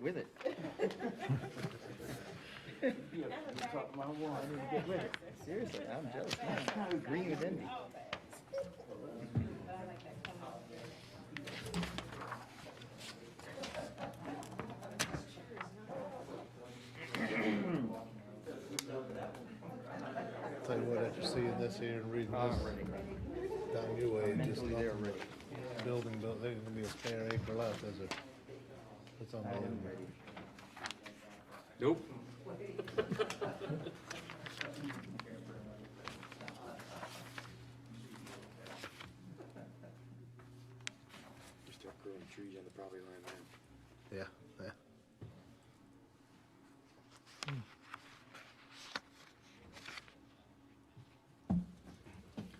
with it. My wall, I need to get with it. Seriously, I'm jealous. Man. Green with envy. Tell you what, after seeing this here and reading this down your way, just Mentally, they're nothing ready. but building, there's gonna be a spare acre left, is it? It's unbelievable. Nope. Just start growing trees on the property line, man. Yeah, yeah.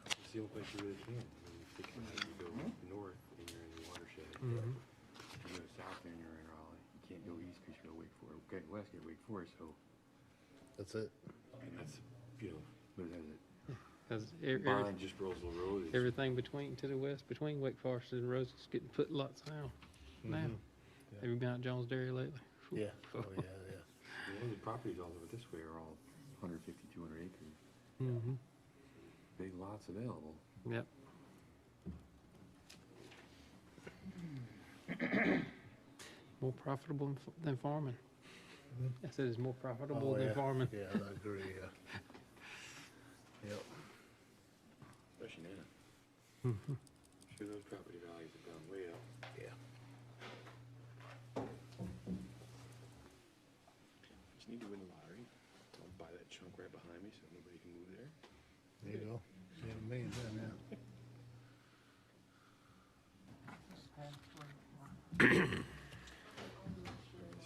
It's the only place you really can. I mean, you think about it, you go north and you're in the watershed. You go south and you're in Raleigh. You can't go east because you go Wake Forest. Okay, west, you go Wake Forest, so, That's it. and that's, what is it? Because Behind just Rolesville Road is, everything between, to the west, between Wake Forest and Rose is getting put lots out now. Yeah. Have you been out Jones Dairy lately? Yeah, oh, yeah, the properties all over this way are all 150, 200 acres. Mm-hmm. Big lots available. Yep. More profitable than farming. I said it's more profitable Oh, than yeah. farming. Yeah, I agree, yeah. Yep. Especially now. Mhm. Sure, those property values have gone way up. Yeah. Just need to win the lottery. I'll buy that chunk right behind me so nobody can move there. There you go. See what I mean, then, yeah.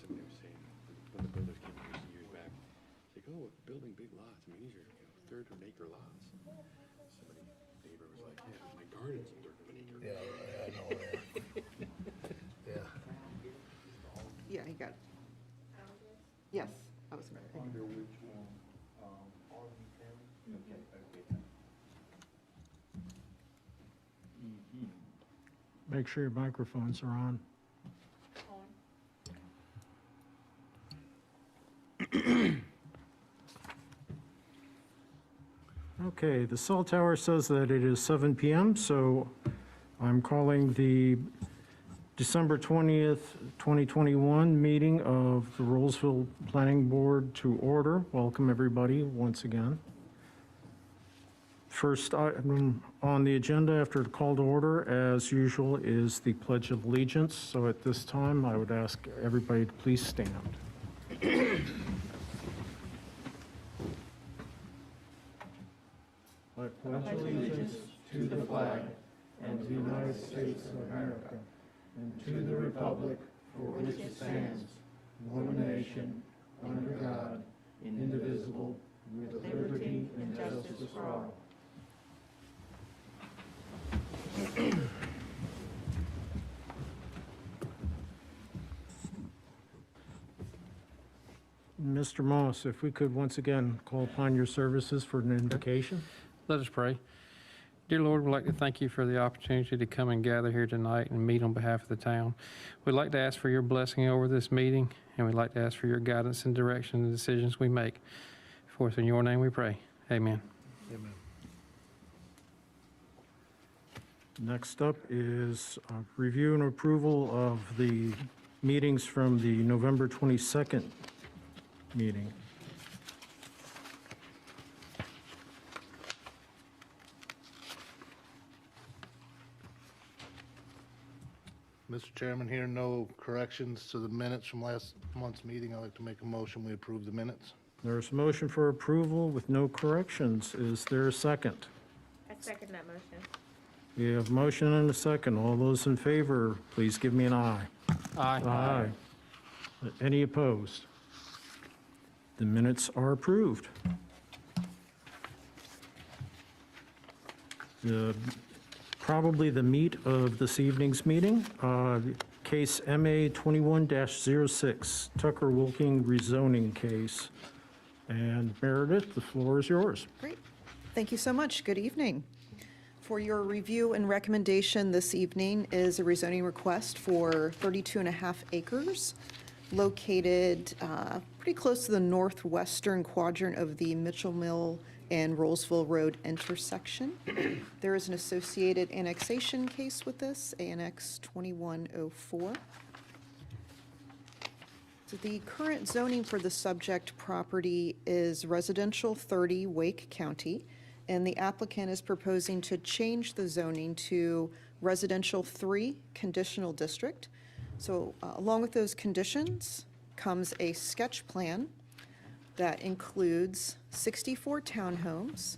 Somebody was saying, when the builders came here years back, it's like, oh, we're building big lots. I mean, these are, third of an acre lots. Somebody, neighbor was like, yeah, my garden's a third of an acre. Yeah, I know, yeah. Yeah. Yeah, he got it. Yes, I was gonna pick. Under which one? Arlington? Okay, okay. Make sure your microphones are on. Okay, the cell tower says that it is 7 PM, so I'm calling the December 20th, 2021 meeting of the Rolesville Planning Board to order. Welcome, everybody, once again. First item on the agenda after the call to order, as usual, is the Pledge of Allegiance. So at this time, I would ask everybody to please stand. I pledge allegiance to the flag and to the United States of America and to the republic for which it stands, one nation, under God, indivisible, with liberty and justice for all. Mr. Moss, if we could once again call upon your services for an invocation. Let us pray. Dear Lord, we'd like to thank you for the opportunity to come and gather here tonight and meet on behalf of the town. We'd like to ask for your blessing over this meeting, and we'd like to ask for your guidance and direction in the decisions we make. For us in your name we pray. Amen. Amen. Next up is review and approval of the meetings from the November 22nd meeting. Mr. Chairman, here no corrections to the minutes from last month's meeting. I'd like to make a motion, we approve the minutes. There's a motion for approval with no corrections. Is there a second? I second that motion. We have a motion and a second. All those in favor, please give me an aye. Aye. Aye. Any opposed? The minutes are approved. Probably the meat of this evening's meeting, case MA 21-06, Tucker Wilking rezoning case. And Meredith, the floor is yours. Great. Thank you so much. Good evening. For your review and recommendation this evening is a rezoning request for 32.5 acres located pretty close to the northwestern quadrant of the Mitchell Mill and Rolesville Road intersection. There is an associated annexation case with this, ANX 2104. So the current zoning for the subject property is residential 30 Wake County, and the applicant is proposing to change the zoning to residential 3 conditional district. So along with those conditions comes a sketch plan that includes 64 townhomes,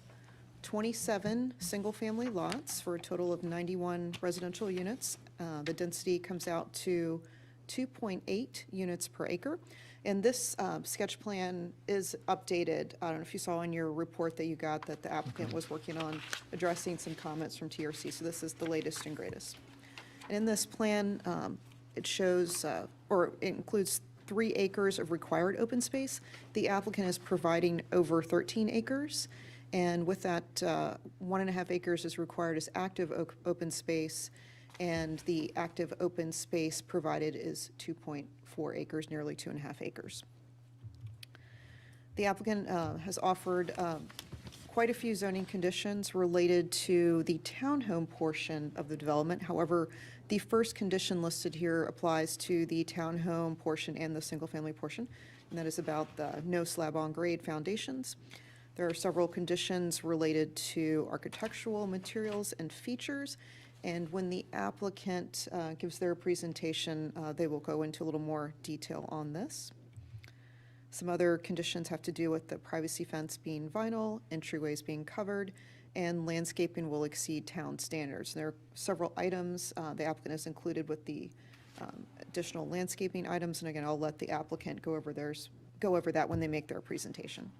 27 single-family lots for a total of 91 residential units. The density comes out to 2.8 units per acre. And this sketch plan is updated. I don't know if you saw in your report that you got that the applicant was working on addressing some comments from TRC. So this is the latest and greatest. And in this plan, it shows, or it includes 3 acres of required open space. The applicant is providing over 13 acres. And with that, 1.5 acres is required as active open space. And the active open space provided is 2.4 acres, nearly 2.5 acres. The applicant has offered quite a few zoning conditions related to the townhome portion of the development. However, the first condition listed here applies to the townhome portion and the single-family portion, and that is about the no slab-on-grade foundations. There are several conditions related to architectural materials and features, and when the applicant gives their presentation, they will go into a little more detail on this. Some other conditions have to do with the privacy fence being vinyl, entryways being covered, and landscaping will exceed town standards. There are several items the applicant has included with the additional landscaping items, and again, I'll let the applicant go over that when they make their presentation.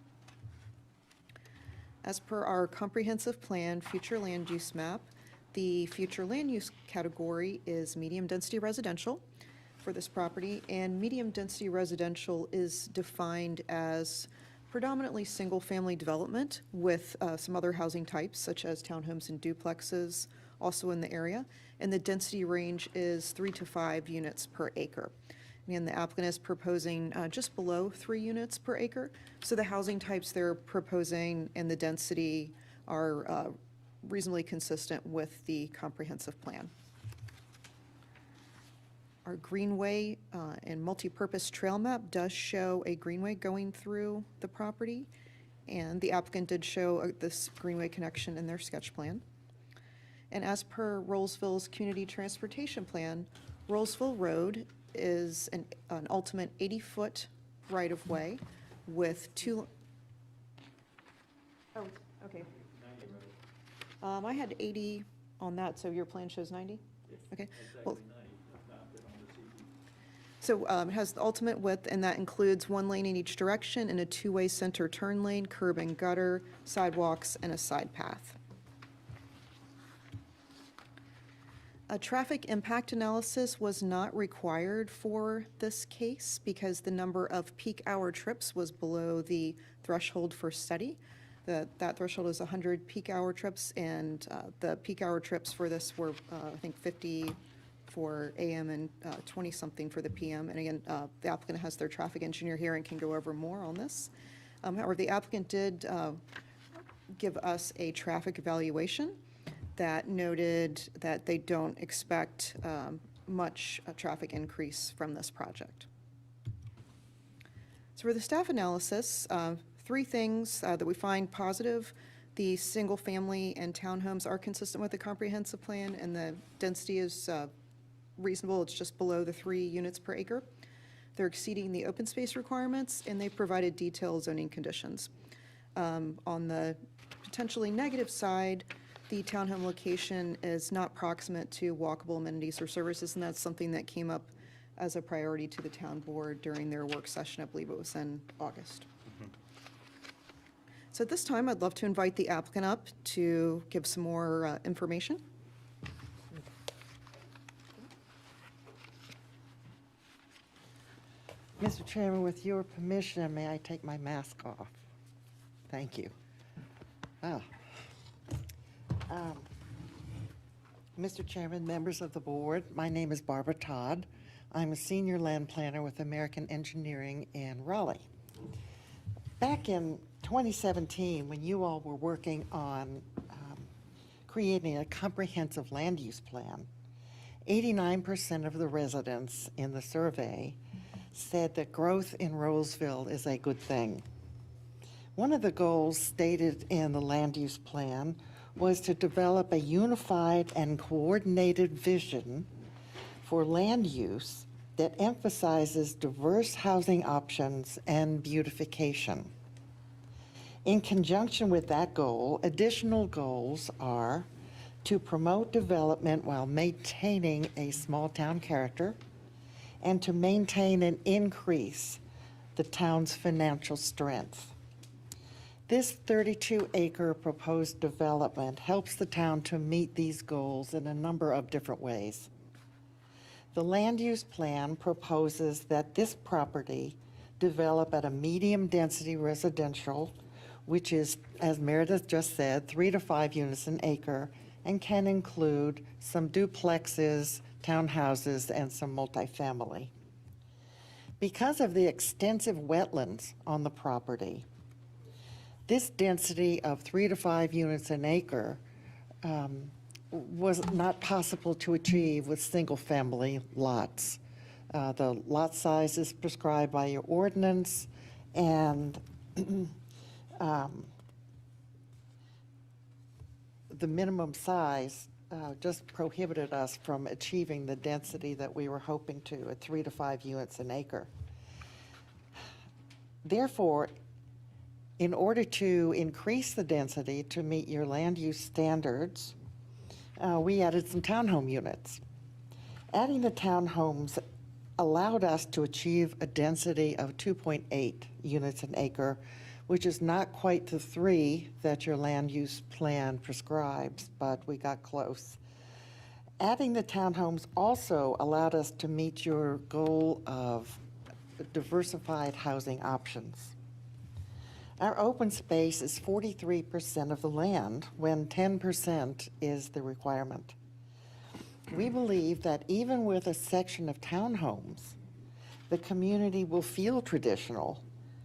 As per our comprehensive plan, future land use map, the future land use category is medium-density residential for this property, and medium-density residential is defined as predominantly single-family development with some other housing types, such as townhomes and duplexes, also in the area, and the density range is 3 to 5 units per acre. And the applicant is proposing just below 3 units per acre, so the housing types they're proposing and the density are reasonably consistent with the comprehensive plan. Our Greenway and multi-purpose trail map does show a Greenway going through the property, and the applicant did show this Greenway connection in their sketch plan. And as per Rolesville's community transportation plan, Rolesville Road is an ultimate 80-foot right-of-way with 2... Oh, okay. I had 80 on that, so your plan shows 90? Okay. Well, so it has the ultimate width, and that includes 1 lane in each direction and a 2-way center turn lane, curb and gutter, sidewalks, and a side path. A traffic impact analysis was not required for this case because the number of peak hour trips was below the threshold for study. That threshold is 100 peak hour trips, and the peak hour trips for this were, I think, 50 for AM and 20-something for the PM. And again, the applicant has their traffic engineer here and can go over more on this. However, the applicant did give us a traffic evaluation that noted that they don't expect much traffic increase from this project. So for the staff analysis, 3 things that we find positive. The single family and townhomes are consistent with the comprehensive plan, and the density is reasonable. It's just below the 3 units per acre. They're exceeding the open space requirements, and they provided detailed zoning conditions. On the potentially negative side, the townhome location is not proximate to walkable amenities or services, and that's something that came up as a priority to the town board during their work session. I believe it was in August. So at this time, I'd love to invite the applicant up to give some more information. Mr. Chairman, with your permission, may I take my mask off? Thank you. Mr. Chairman, members of the board, my name is Barbara Todd. I'm a senior land planner with American Engineering in Raleigh. Back in 2017, when you all were working on creating a comprehensive land use plan, 89% of the residents in the survey said that growth in Rolesville is a good thing. One of the goals stated in the land use plan was to develop a unified and coordinated vision for land use that emphasizes diverse housing options and beautification. In conjunction with that goal, additional goals are to promote development while maintaining a small town character and to maintain and increase the town's financial strength. This 32-acre proposed development helps the town to meet these goals in a number of different ways. The land use plan proposes that this property develop at a medium-density residential, which is, as Meredith just said, 3 to 5 units an acre, and can include some duplexes, townhouses, and some multifamily. Because of the extensive wetlands on the property, this density of 3 to 5 units an acre was not possible to achieve with single-family lots. The lot size is prescribed by your ordinance, and the minimum size just prohibited us from achieving the density that we were hoping to at 3 to 5 units an acre. Therefore, in order to increase the density to meet your land use standards, we added some townhome units. Adding the townhomes allowed us to achieve a density of 2.8 units an acre, which is not quite the 3 that your land use plan prescribes, but we got close. Adding the townhomes also allowed us to meet your goal of diversified housing options. Our open space is 43% of the land, when 10% is the requirement. We believe that even with a section of townhomes, the community will feel traditional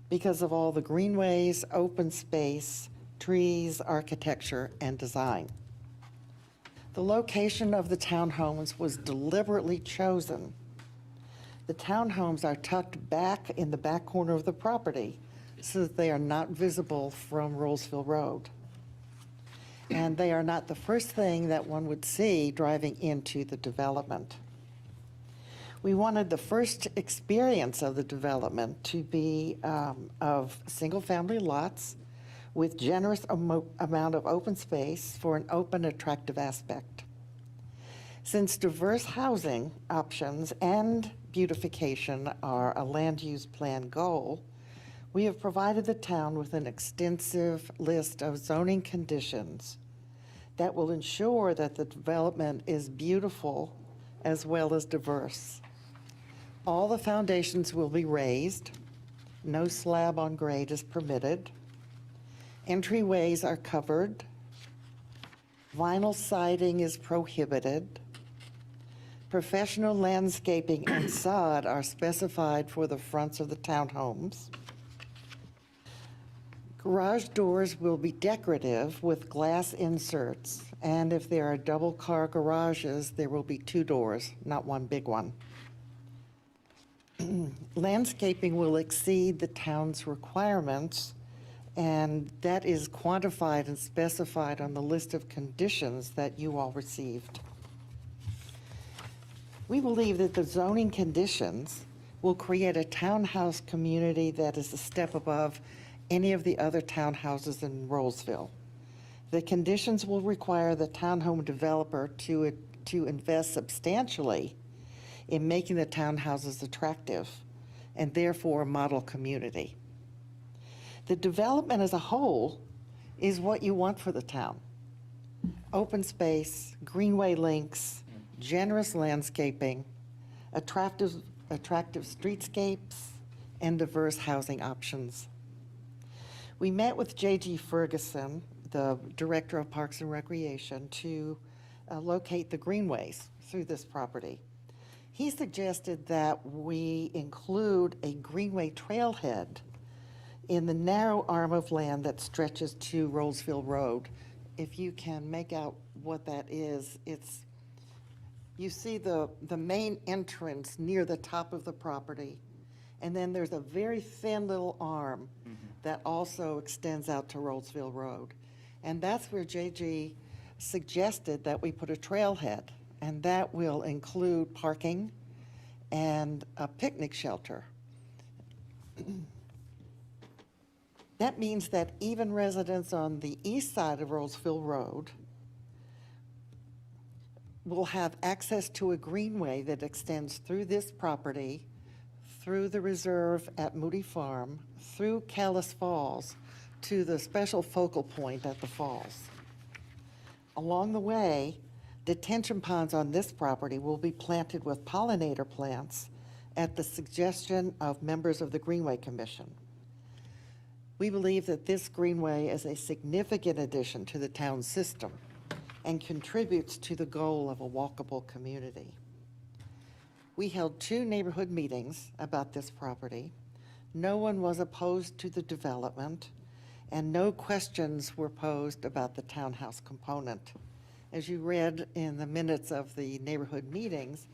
because of all the greenways, open space, trees, architecture, and design. The location of the townhomes was deliberately chosen. The townhomes are tucked back in the back corner of the property so that they are not visible from Rolesville Road. And they are not the first thing that one would see driving into the development. We wanted the first experience of the development to be of single-family lots with generous amount of open space for an open, attractive aspect. Since diverse housing options and beautification are a land use plan goal, we have provided the town with an extensive list of zoning conditions that will ensure that the development is beautiful as well as diverse. All the foundations will be raised. No slab on grade is permitted. Entryways are covered. Vinyl siding is prohibited. Professional landscaping and sod are specified for the fronts of the townhomes. Garage doors will be decorative with glass inserts, and if there are double-car garages, there will be 2 doors, not one big one. Landscaping will exceed the town's requirements, and that is quantified and specified on the list of conditions that you all received. We believe that the zoning conditions will create a townhouse community that is a step above any of the other townhouses in Rolesville. The conditions will require the townhome developer to invest substantially in making the townhouses attractive and therefore a model community. The development as a whole is what you want for the town. Open space, greenway links, generous landscaping, attractive streetscapes, and diverse housing options. We met with J.G. Ferguson, the Director of Parks and Recreation, to locate the greenways through this property. He suggested that we include a Greenway trailhead in the narrow arm of land that stretches to Rolesville Road. If you can make out what that is, you see the main entrance near the top of the property, and then there's a very thin little arm that also extends out to Rolesville Road. And that's where JG suggested that we put a trailhead, and that will include parking and a picnic shelter. That means that even residents on the east side of Rolesville Road will have access to a greenway that extends through this property, through the reserve at Moody Farm, through Callis Falls, to the special focal point at the falls. Along the way, detention ponds on this property will be planted with pollinator plants at the suggestion of members of the Greenway Commission. We believe that this greenway is a significant addition to the town system and contributes to the goal of a walkable community. We held 2 neighborhood meetings about this property. No one was opposed to the development, and no questions were posed about the townhouse component. As you read in the minutes of the neighborhood meetings,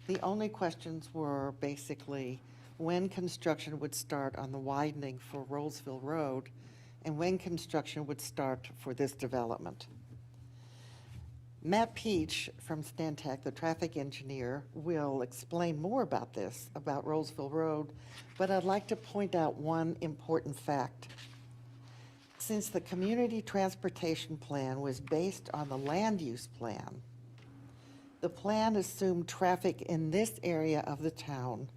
the only questions were basically when construction would start on the widening for Rolesville Road and when construction would start for this development. Matt Peach from Stantec, the traffic engineer, will explain more about this, about Rolesville Road, but I'd like to point out one important fact. Since the community transportation plan was based on the land use plan, the plan assumed traffic in this area of the town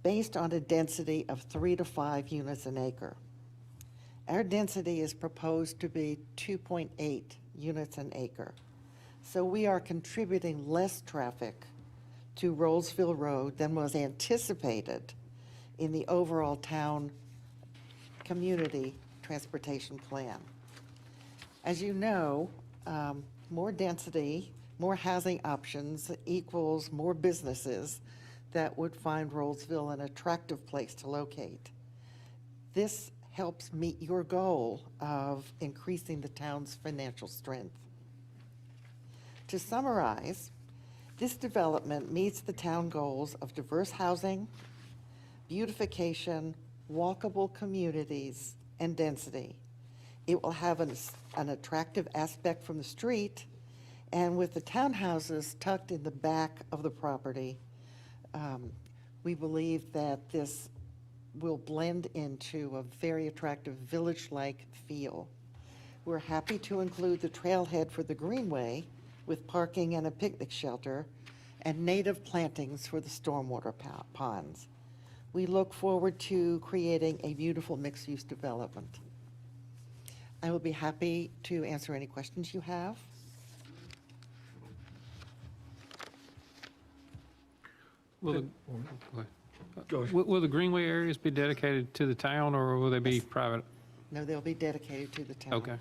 based on a density of 3 to 5 units an acre. Our density is proposed to be 2.8 units an acre. So we are contributing less traffic to Rolesville Road than was anticipated in the overall town community transportation plan. As you know, more density, more housing options equals more businesses that would find Rolesville an attractive place to locate. This helps meet your goal of increasing the town's financial strength. To summarize, this development meets the town goals of diverse housing, beautification, walkable communities, and density. It will have an attractive aspect from the street, and with the townhouses tucked in the back of the property, we believe that this will blend into a very attractive village-like feel. We're happy to include the trailhead for the Greenway with parking and a picnic shelter and native plantings for the stormwater ponds. We look forward to creating a beautiful mixed-use development. I will be happy to answer any questions you have. Will the Greenway areas be dedicated to the town, or will they be private? No, they'll be dedicated to the town. Okay.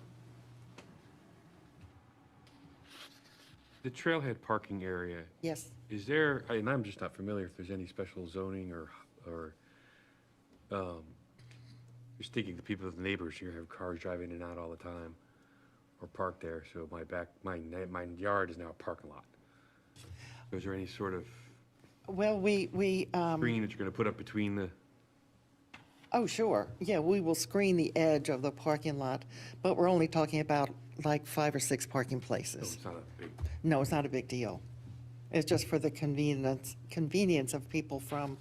The trailhead parking area, Yes. is there, and I'm just not familiar if there's any special zoning or just thinking the people, the neighbors here have cars driving in and out all the time or parked there, so my yard is now a parking lot. Is there any sort of Well, we screen that you're gonna put up between the? oh, sure. Yeah, we will screen the edge of the parking lot, but we're only talking about like 5 or 6 parking No, places. it's not a big. No, it's not a big deal. It's just for the convenience of people from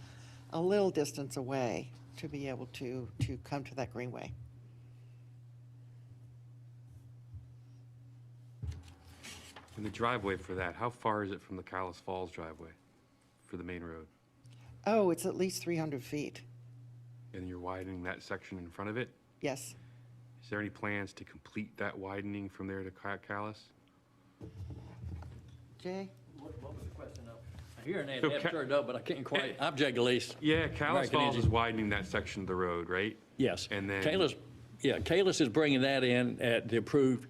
a little distance away to be able to come to that greenway. And the driveway for that, how far is it from the Callis Falls driveway for the main road? Oh, it's at least 300 feet. And you're widening that section in front of it? Yes. Is there any plans to complete that widening from there to Callis? Jay? What was the question up? I hear an So ad Ca- turned up, but I can't quite. I'm Jay Galeese. Yeah, Callis American Falls is Engine. widening that section of the road, right? Yes. And then- Kalis is bringing that in at the approved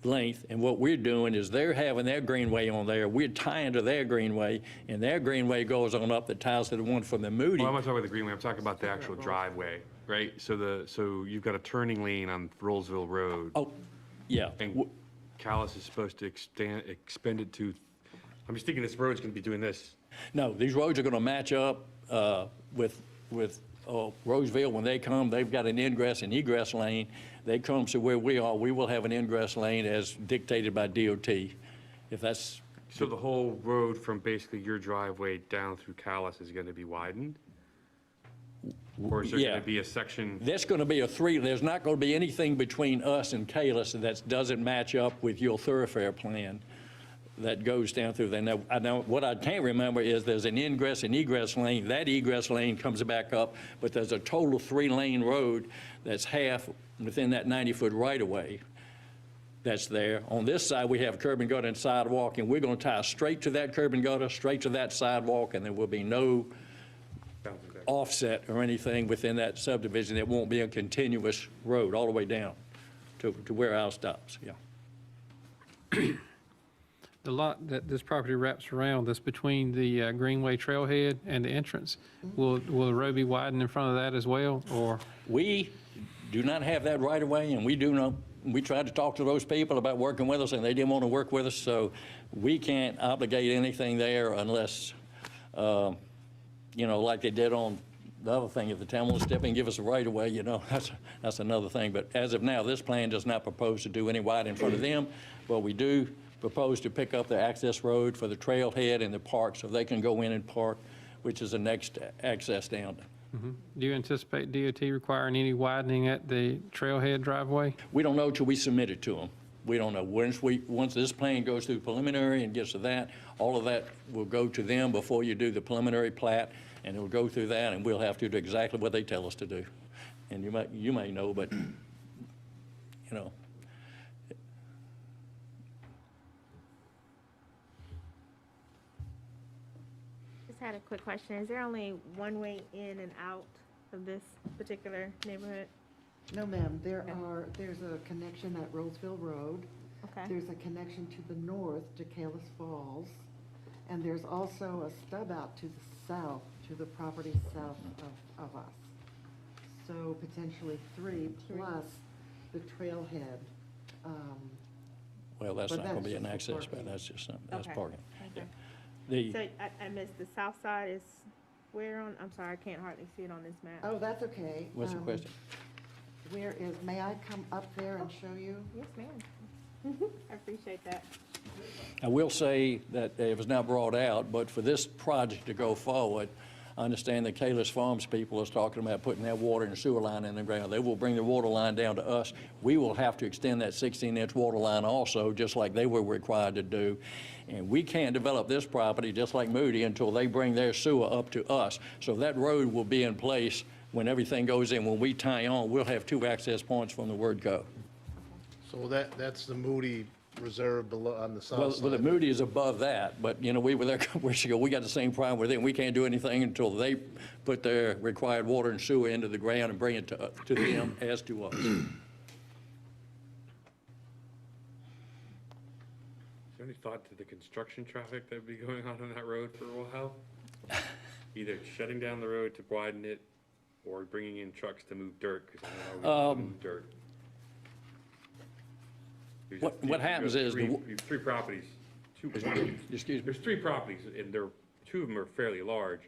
length, and what we're doing is they're having their greenway on there, we're tying to their greenway, and their greenway goes on up that ties to the one from the Moody. Well, I'm not talking about the greenway, I'm talking about the actual driveway, right? So you've got a turning lane on Rolesville Road. Oh, yeah. And Callis is supposed to expend it to, I'm just thinking this road's gonna be doing this. No, these roads are gonna match up with Roseville. When they come, they've got an ingress and egress lane. They come to where we are, we will have an ingress lane as dictated by DOT. If that's, So the whole road from basically your driveway down through Callis is gonna be widened? Or is there yeah. gonna be a section? There's gonna be there's not gonna be anything between us and Kalis that doesn't match up with your thoroughfare plan that goes down through there. Now, I know, what I can't remember is there's an ingress and egress lane. That egress lane comes back up, but there's a total 3-lane road that's half within that 90-foot right-of-way that's there. On this side, we have curb and gutter and sidewalk, and we're gonna tie straight to that curb and gutter, straight to that sidewalk, and there will be no offset or anything within that subdivision. It won't be a continuous road all the way down to where ours stops, yeah. The lot that this property wraps around, that's between the Greenway Trailhead and the entrance, will the road be widened in front of that as well, or? We do not have that right of way, and we do not, we tried to talk to those people about working with us, and they didn't want to work with us, so we can't obligate anything there unless, like they did on the other thing, if the town wants to step in and give us a right of way, that's another thing. But as of now, this plan does not propose to do any wide in front of them, but we do propose to pick up the access road for the trailhead and the park so they can go in and park, which is the next access down. Do you anticipate DOT requiring any widening at the trailhead driveway? We don't know till we submit it to them. We don't know. Once this plan goes through preliminary and gets to that, all of that will go to them before you do the preliminary plat, and it will go through that, and we'll have to do exactly what they tell us to do. And you may know, but, Just had a quick question. Is there only one way in and out of this particular neighborhood? No, ma'am, there's a connection at Rolesville Road. Okay. There's a connection to the north to Kalis Falls. And there's also a stub out to the south, to the property south of us. So potentially three plus the trailhead. well, that's But not going to be that's an just access, parking. but that's just something, that's Okay. parking. Okay. So I missed, the south side is where on, I'm sorry, I can't hardly see it on this map. Oh, that's okay. What's the question? May I come up there and show you? Yes, ma'am. I appreciate that. I will say that it was not brought out, but for this project to go forward, I understand the Kalis Farms people is talking about putting that water and sewer line in the ground. They will bring the water line down to us. We will have to extend that 16-inch water line also, just like they were required to do. And we can't develop this property, just like Moody, until they bring their sewer up to us. So that road will be in place when everything goes in. When we tie on, we'll have 2 access points from the word go. So that's the Moody Reserve below on the south Well, side. the Moody is above that, but, we were there, we got the same problem with them. We can't do anything until they put their required water and sewer into the ground and bring it to them as to us. Is there any thought to the construction traffic that would be going on that road for a while? Either shutting down the road to widen it or bringing in trucks to move dirt, because I know how we move dirt. There's What happens is you have 3 properties, 2 properties. Excuse me. There's 3 properties, and 2 of them are fairly large,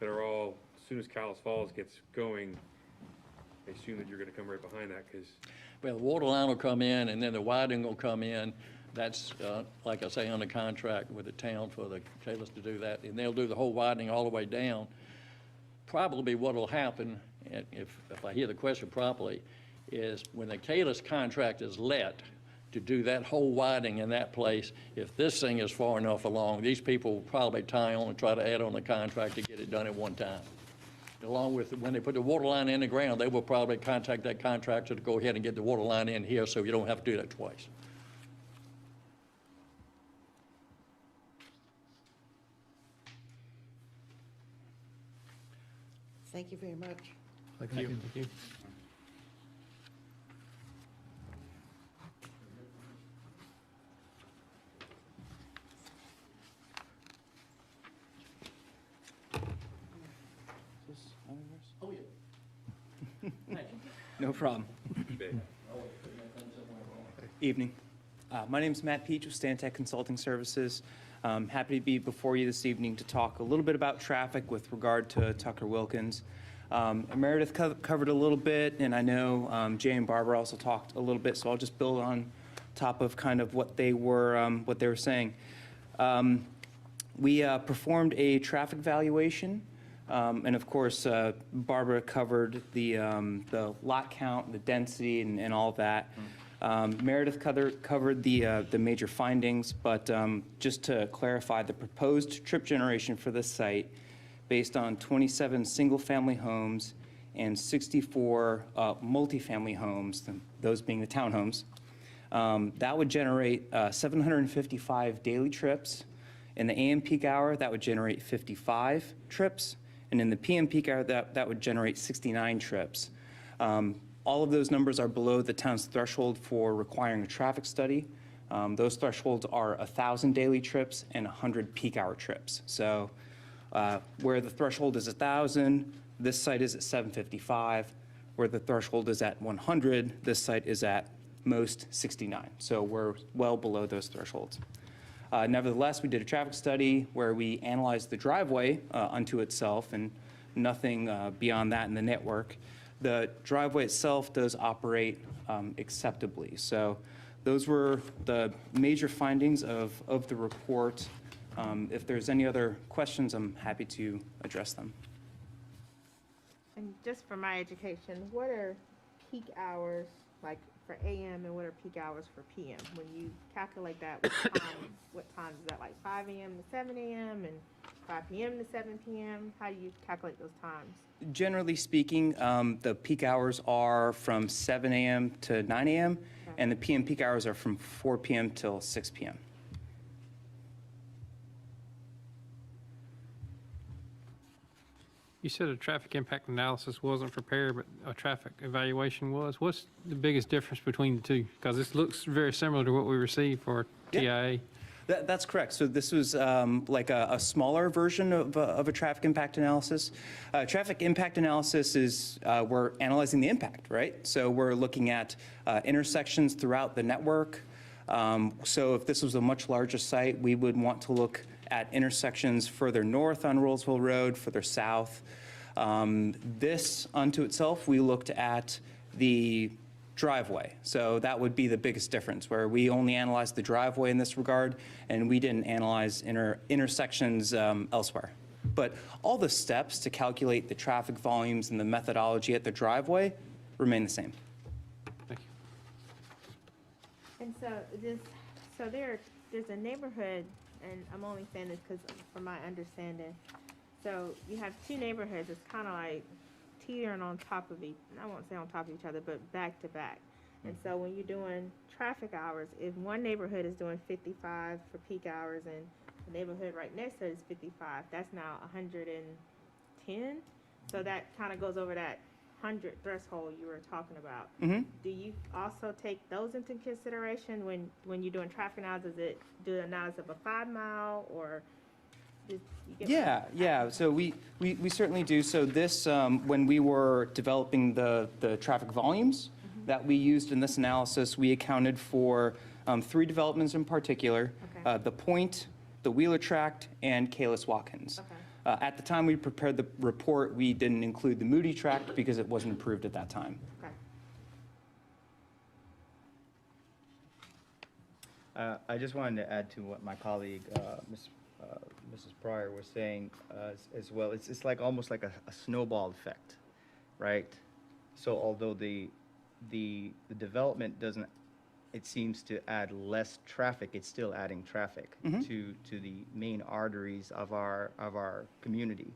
that are all, as soon as Callis Falls gets going, I assume that you're gonna come right behind that, because Well, the water line will come in, and then the widening will come in. That's, like I say, under contract with the town for the Kalis to do that, and they'll do the whole widening all the way down. Probably what'll happen, and if I hear the question properly, is when the Kalis contract is let to do that whole widening in that place, if this thing is far enough along, these people will probably tie on and try to add on the contract to get it done at one time. Along with, when they put the water line in the ground, they will probably contact that contractor to go ahead and get the water line in here, so you don't have to do that twice. Thank you very much. Thank you. Thank you. No problem. Evening. My name is Matt Peach with Stantec Consulting Services. Happy to be before you this evening to talk a little bit about traffic with regard to Tucker Wilkins. Meredith covered a little bit, and I know Jay and Barbara also talked a little bit, so I'll just build on top of kind of what they were saying. We performed a traffic valuation, and of course, Barbara covered the lot count, the density, and all of that. Meredith covered the major findings, but just to clarify, the proposed trip generation for this site, based on 27 single-family homes and 64 multifamily homes, those being the townhomes, that would generate 755 daily trips. In the AM peak hour, that would generate 55 trips. And in the PM peak hour, that would generate 69 trips. All of those numbers are below the town's threshold for requiring a traffic study. Those thresholds are 1,000 daily trips and 100 peak hour trips. So where the threshold is 1,000, this site is at 755. Where the threshold is at 100, this site is at most 69. So we're well below those thresholds. Nevertheless, we did a traffic study where we analyzed the driveway unto itself and nothing beyond that in the network. The driveway itself does operate acceptably. So those were the major findings of the report. If there's any other questions, I'm happy to address them. And just for my education, what are peak hours like for AM and what are peak hours for PM? When you calculate that, what time is that, like 5 AM to 7 AM and 5 PM to 7 PM? How do you calculate those times? Generally speaking, the peak hours are from 7 AM to 9 AM, okay, and the PM peak hours are from 4 PM till 6 PM. You said a traffic impact analysis wasn't prepared, but a traffic evaluation was. What's the biggest difference between the two? Because this looks very similar to what we received for TIA. That's correct. So this was like a smaller version of a traffic impact analysis. Traffic impact analysis is we're analyzing the impact, right? So we're looking at intersections throughout the network. So if this was a much larger site, we would want to look at intersections further north on Rolesville Road, further south. This unto itself, we looked at the driveway. So that would be the biggest difference, where we only analyzed the driveway in this regard, and we didn't analyze intersections elsewhere. But all the steps to calculate the traffic volumes and the methodology at the driveway remain the same. Thank you. And so there's a neighborhood, and I'm only saying this because from my understanding, so you have two neighborhoods. It's kind of like teetering on top of I won't say on top of each other, but back to back. And so when you're doing traffic hours, if one neighborhood is doing 55 for peak hours and the neighborhood right next to it is 55, that's now 110. So that kind of goes over that 100 threshold you were talking about. Mm-hmm. Do you also take those into consideration when you're doing traffic analysis? Does it do an analysis of a 5 mile or? Yeah. So we certainly do. So this, when we were developing the traffic volumes that we used in this analysis, we accounted for 3 developments in particular, Okay. the Point, the Wheeler Tract, and Kalis Watkins. Okay. At the time we prepared the report, we didn't include the Moody Tract because it wasn't approved at that time. Okay. I just wanted to add to what my colleague, Mrs. Pryor was saying as well. It's like almost like a snowball effect, right? So although the development doesn't, it seems to add less traffic, it's still adding traffic to the main arteries of our community.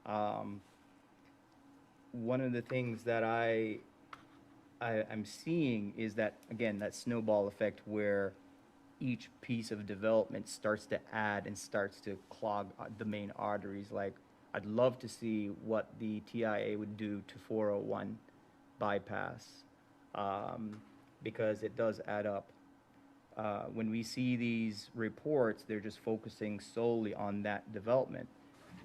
One of the things that I'm seeing is that, again, that snowball effect where each piece of development starts to add and starts to clog the main arteries. Like, I'd love to see what the TIA would do to 401 bypass, because it does add up. When we see these reports, they're just focusing solely on that development.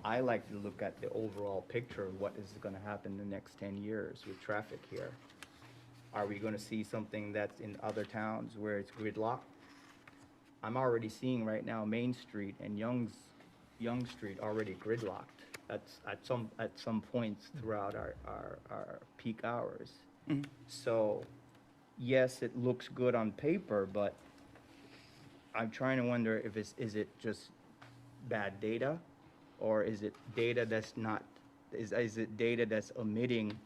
I like to look at the overall picture of what is going to happen in the next 10 years with traffic here. Are we gonna see something that's in other towns where it's gridlocked? I'm already seeing right now Main Street and Young Street already gridlocked at some points throughout our peak hours. So, yes, it looks good on paper, but I'm trying to wonder if is it just bad data? Or is it data that's not, is it data that's omitting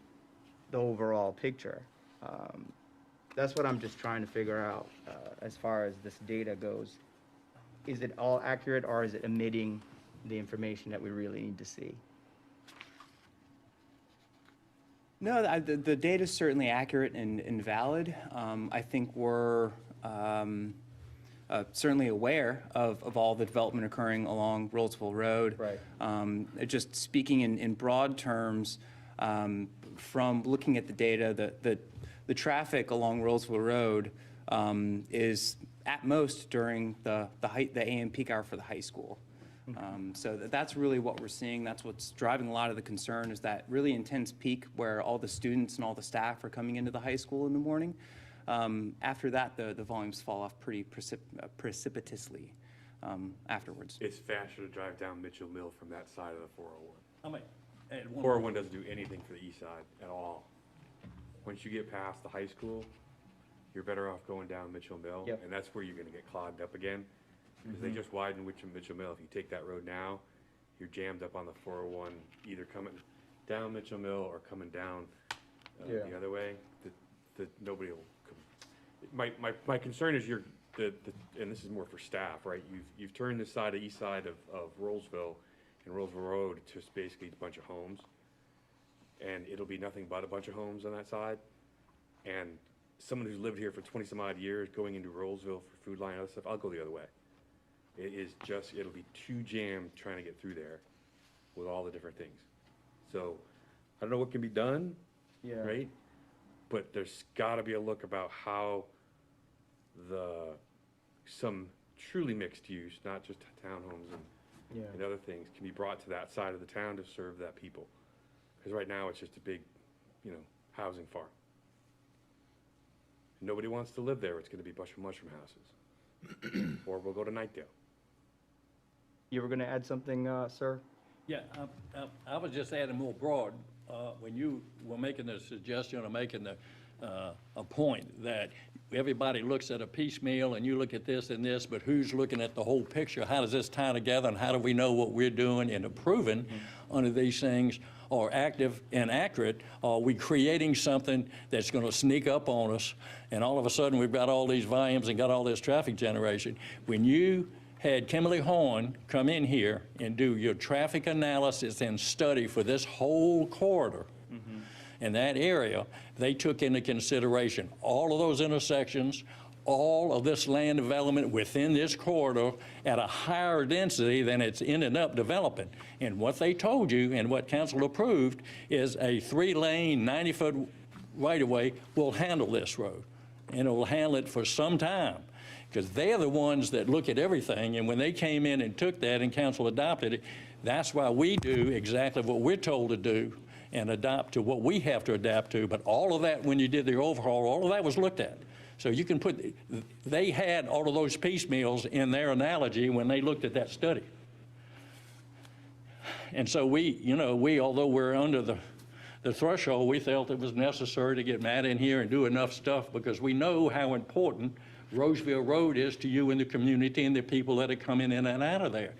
the overall picture? That's what I'm just trying to figure out, as far as this data goes. Is it all accurate, or is it omitting the information that we really need to see? No, the data's certainly accurate and valid. I think we're certainly aware of all the development occurring along Rolesville Road. Right. Just speaking in broad terms, from looking at the data, the traffic along Rolesville Road is at most during the AM peak hour for the high school. So that's really what we're seeing. That's what's driving a lot of the concern, is that really intense peak where all the students and all the staff are coming into the high school in the morning. After that, the volumes fall off pretty precipitously afterwards. It's faster to drive down Mitchell Mill from that side of the 401. I mean, and one- 401 doesn't do anything for the east side at all. Once you get past the high school, you're better off going down Mitchell Mill. Yep. And that's where you're gonna get clogged up again. Because they just widened Mitchell Mill. If you take that road now, you're jammed up on the 401, either coming down Mitchell Mill or coming down Yeah. the other way. Nobody will come. My concern is and this is more for staff, right? You've turned this side, the east side of Rolesville and Rolesville Road to basically a bunch of homes. And it'll be nothing but a bunch of homes on that side. And someone who's lived here for 20 some odd years going into Rolesville for Food Line and other stuff, I'll go the other way. It'll be too jammed trying to get through there with all the different things. So, I don't know what can be done, Yeah. right? But there's gotta be a look about how some truly mixed use, not just townhomes and other things, can be brought to that side of the town to serve that people. Because right now, it's just a big, housing farm. Nobody wants to live there. It's gonna be a bunch of mushroom houses. Or we'll go to Nightdale. You were gonna add something, sir? Yeah, I was just adding more broad, when you were making the suggestion or making a point that everybody looks at a piecemeal and you look at this and this, but who's looking at the whole picture? How does this tie together, and how do we know what we're doing and approving under these things are active and accurate? Are we creating something that's gonna sneak up on us, and all of a sudden we've got all these volumes and got all this traffic generation? When you had Kimberly Horn come in here and do your traffic analysis and study for this whole corridor in that area, they took into consideration all of those intersections, all of this land development within this corridor at a higher density than it's ended up developing. And what they told you and what council approved is a 3-lane, 90-foot right-of-way will handle this road. And it will handle it for some time, because they're the ones that look at everything. And when they came in and took that and council adopted it, that's why we do exactly what we're told to do and adopt to what we have to adapt to. But all of that, when you did the overhaul, all of that was looked at. So you can they had all of those piecemeals in their analogy when they looked at that study. And so we, although we're under the threshold, we felt it was necessary to get Matt in here and do enough stuff, because we know how important Roseville Road is to you and the community and the people that are coming in and out of there.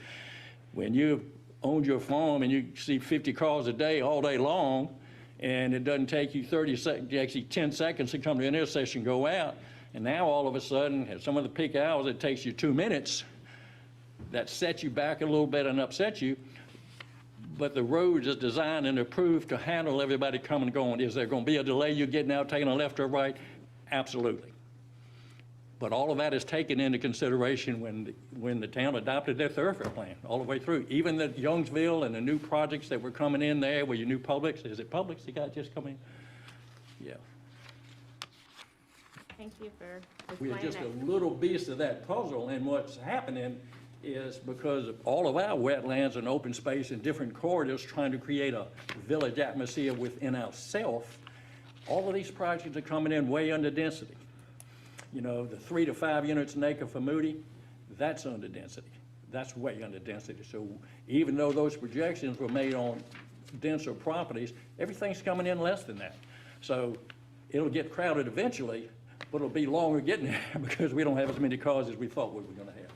When you owned your farm and you see 50 cars a day, all day long, and it doesn't take you 30 seconds, actually 10 seconds to come to an intersection, go out, and now all of a sudden, at some of the peak hours, it takes you 2 minutes. That sets you back a little bit and upsets you. But the road is designed and approved to handle everybody coming and going. Is there going to be a delay you getting out, taking a left or right? Absolutely. But all of that is taken into consideration when the town adopted their thoroughfare plan, all the way through. Even the Youngsville and the new projects that were coming in there, where your new Publix, is it Publix that got just come in? Yeah. Thank you for We are explaining just that. a little piece of that puzzle, and what's happening is because of all of our wetlands and open space and different corridors trying to create a village atmosphere within ourselves, All of these projects are coming in way under density. You know, the 3 to 5 units an acre for Moody, that's under density. That's way under density. So even though those projections were made on denser properties, everything's coming in less than that. So it'll get crowded eventually, but it'll be longer getting there because we don't have as many cars as we thought we were gonna have.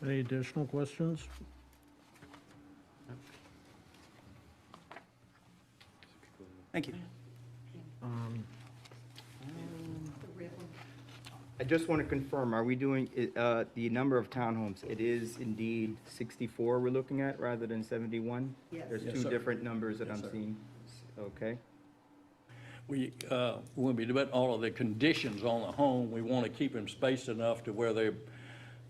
Any additional questions? Thank you. I just want to confirm, are we doing, the number of townhomes, it is indeed 64 we're looking at rather than 71? Yes. There's Yes, two sir. different numbers that Yes, I'm sir. seeing. Okay, When we do all of the conditions on the home, we want to keep them spaced enough to where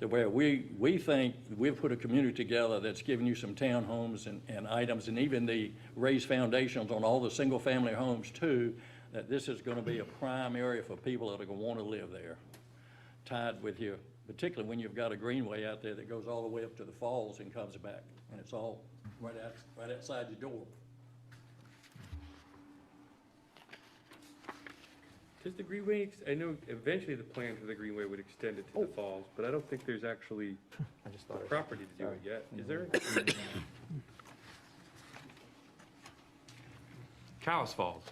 we think we've put a community together that's giving you some townhomes and items, and even the raised foundations on all the single-family homes too, that this is going to be a prime area for people that are going to want to live there, tied with you, particularly when you've got a Greenway out there that goes all the way up to the falls and comes back, and it's all right outside your door. Does the Greenway, I know eventually the plan for the Greenway would extend it to the falls, but I don't think there's actually I just thought. property to do it yet, is there? Cows Falls.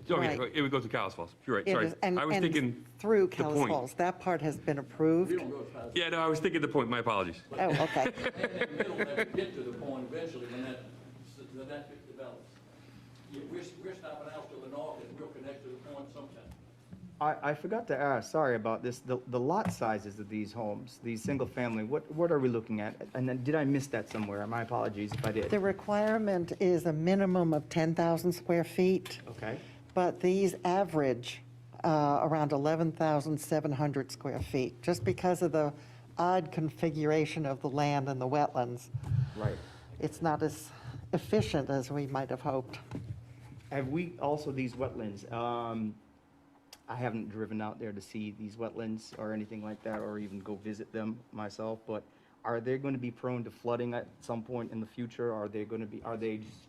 Okay, Right. it would go to Cows Falls, you're right, It sorry. is- and- I was and thinking, Through the Kellis point. Falls. That part has been approved. yeah, no, I was thinking the point, my apologies. Oh, okay. And in the middle, they would get to the point eventually when that develops. Yeah, we're stopping out to the north and we'll connect to the point sometime. I forgot to ask, sorry about this, the lot sizes of these homes, these single-family, what are we looking at? And then, did I miss that somewhere? My apologies if I did. The requirement is a minimum of 10,000 square feet, Okay, but these average around 11,700 square feet, just because of the odd configuration of the land and the wetlands. right. It's not as efficient as we might have hoped. Have we, also these wetlands, I haven't driven out there to see these wetlands or anything like that, or even go visit them myself, but are they going to be prone to flooding at some point in the future? Are they just,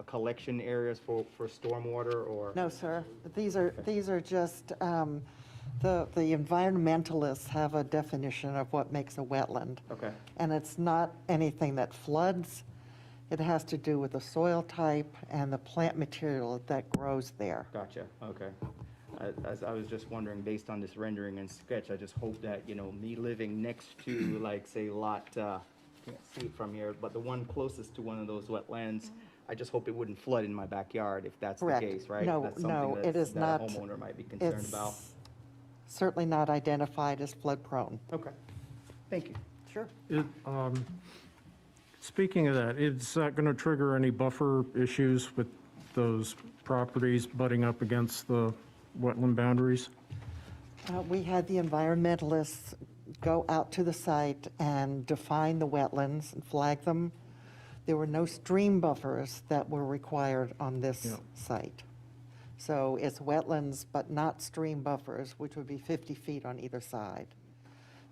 collection areas for stormwater, or? No, sir. These are just, the environmentalists have a definition of what makes a wetland. Okay, And it's not anything that floods. It has to do with the soil type and the plant material that grows there. gotcha, okay. As I was just wondering, based on this rendering and sketch, I just hope that, me living next to, like, say, lot, can't see it from here, but the one closest to one of those wetlands, I just hope it wouldn't flood in my backyard if that's the Correct. case, right? No, That's no, something it is that not. a homeowner might be concerned It's about. certainly not identified as flood prone. Okay, thank you. Sure. Speaking of that, is that going to trigger any buffer issues with those properties butting up against the wetland boundaries? We had the environmentalists go out to the site and define the wetlands and flag them. There were no stream buffers that were required on this Yeah. site. So it's wetlands, but not stream buffers, which would be 50 feet on either side.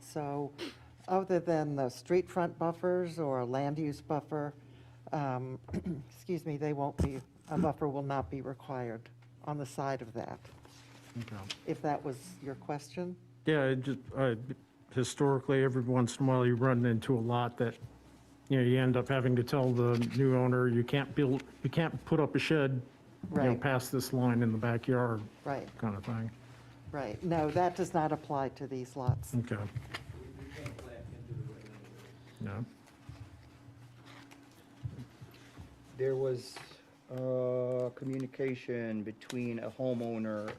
So other than the street front buffers or a land use buffer, excuse me, a buffer will not be required on the side of that, Okay. if that was your question. Yeah, historically, every once in a while, you run into a lot that, you end up having to tell the new owner, you can't put up a shed, Right. past this line in the backyard, Right, kind of thing. right. No, that does not apply to these lots. Okay. No. There was communication between a homeowner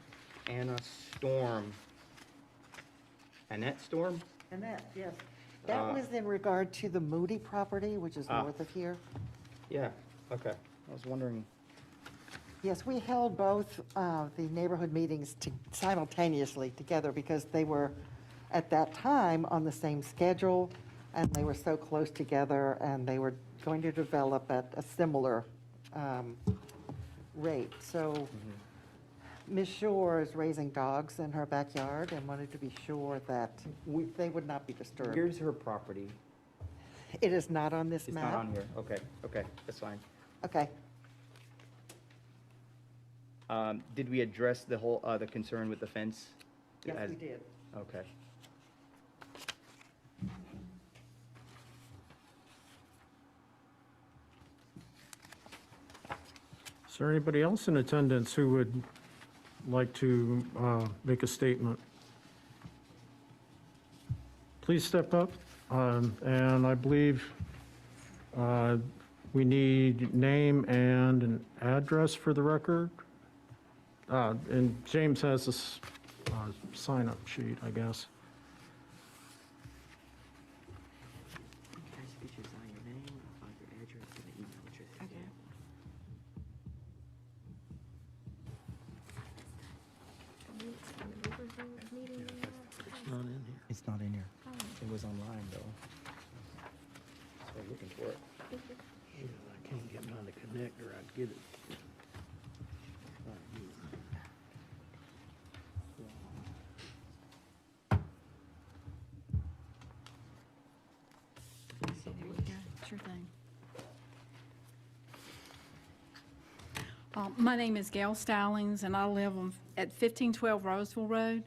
and a storm. Annette Storm? Annette, yes. That was in regard to the Moody property, which is north of here. Yeah, okay. I was wondering, Yes, we held both the neighborhood meetings simultaneously together because they were, at that time, on the same schedule, and they were so close together, and they were going to develop at a similar rate. So Ms. Shore is raising dogs in her backyard and wanted to be sure that they would not be disturbed. Here's her property. It is not on this It's map. not on here. Okay, okay, that's fine. Okay. Did we address the whole, the concern with the fence? Yes, As- we did. Okay. Is there anybody else in attendance who would like to make a statement? Please step up. And I believe we need name and an address for the record. And James has this sign-up sheet, I guess. It's not in here. It was online, though. So I'm looking for it. I can't get mine to connect or I'd get it. Sure thing. My name is Gail Stallings, and I live at 1512 Rolesville Road.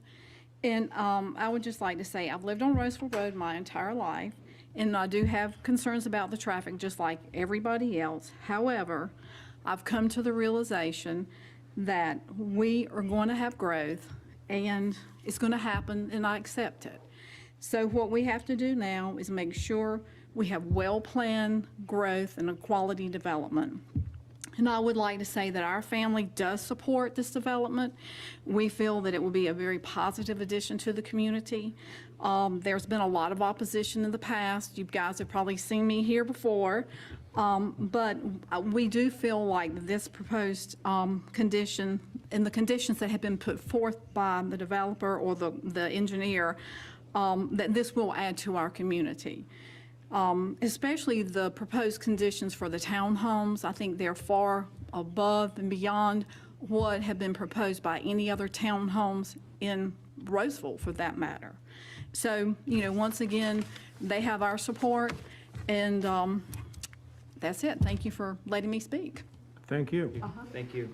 And I would just like to say, I've lived on Rolesville Road my entire life, and I do have concerns about the traffic, just like everybody else. However, I've come to the realization that we are going to have growth, and it's going to happen, and I accept it. So what we have to do now is make sure we have well-planned growth and a quality development. And I would like to say that our family does support this development. We feel that it will be a very positive addition to the community. There's been a lot of opposition in the past. You guys have probably seen me here before. But we do feel like this proposed condition and the conditions that have been put forth by the developer or the engineer, that this will add to our community. Especially the proposed conditions for the townhomes. I think they're far above and beyond what have been proposed by any other townhomes in Rolesville, for that matter. So, you know, once again, they have our support, and that's it. Thank you for letting me speak. Thank you. Thank you.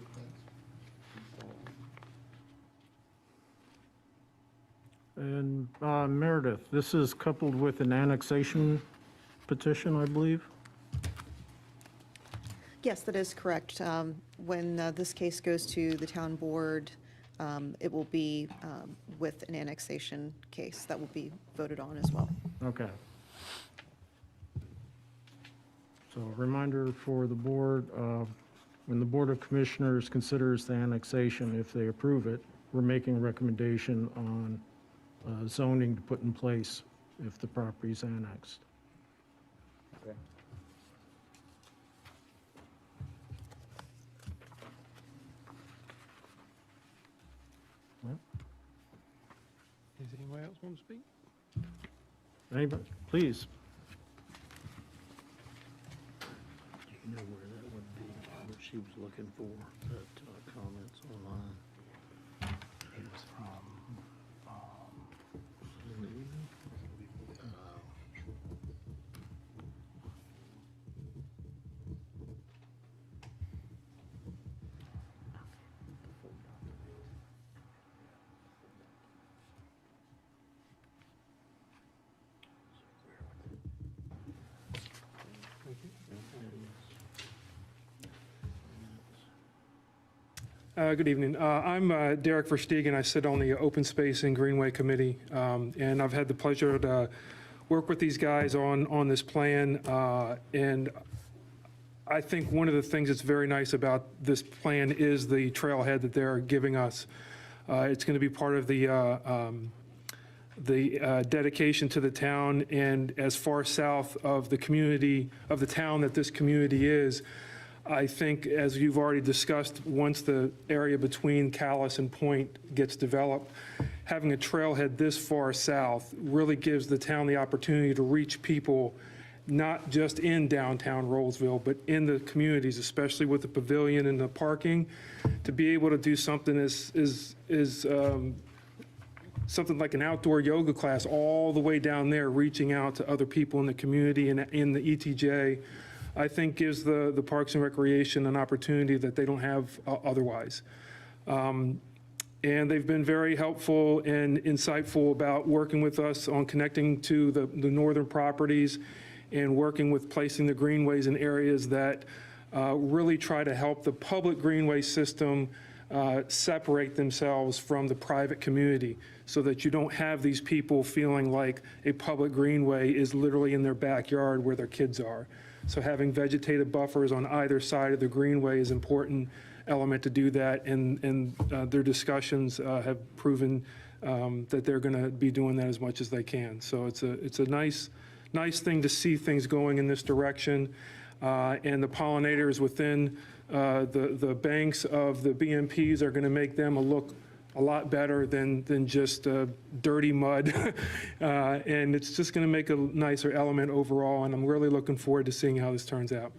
And Meredith, this is coupled with an annexation petition, I believe? Yes, that is correct. When this case goes to the town board, it will be with an annexation case that will be voted on as well. Okay. So a reminder for the board, when the Board of Commissioners considers the annexation, if they approve it, we're making a recommendation on zoning to put in place if the property is annexed. Okay. Does anyone else want to speak? Anybody, please. Do you know where that would be, what she was looking for, that comments online? It was from, Good evening. I'm Derek Verstegen. I sit on the Open Space and Greenway Committee, and I've had the pleasure to work with these guys on this plan. And I think one of the things that's very nice about this plan is the trailhead that they're giving us. It's going to be part of the dedication to the town, and as far south of the community, of the town that this community is, I think, as you've already discussed, once the area between Callis and Point gets developed, having a trailhead this far south really gives the town the opportunity to reach people not just in downtown Rolesville, but in the communities, especially with the pavilion and the parking, to be able to do something something like an outdoor yoga class all the way down there, reaching out to other people in the community and in the ETJ, I think gives the Parks and Recreation an opportunity that they don't have otherwise. And they've been very helpful and insightful about working with us on connecting to the northern properties and working with placing the greenways in areas that really try to help the public greenway system separate themselves from the private community, so that you don't have these people feeling like a public greenway is literally in their backyard where their kids are. So having vegetative buffers on either side of the greenway is an important element to do that, and their discussions have proven that they're going to be doing that as much as they can. So it's a nice thing to see things going in this direction, and the pollinators within the banks of the BMPs are going to make them look a lot better than just dirty mud. And it's just going to make a nicer element overall, and I'm really looking forward to seeing how this turns out.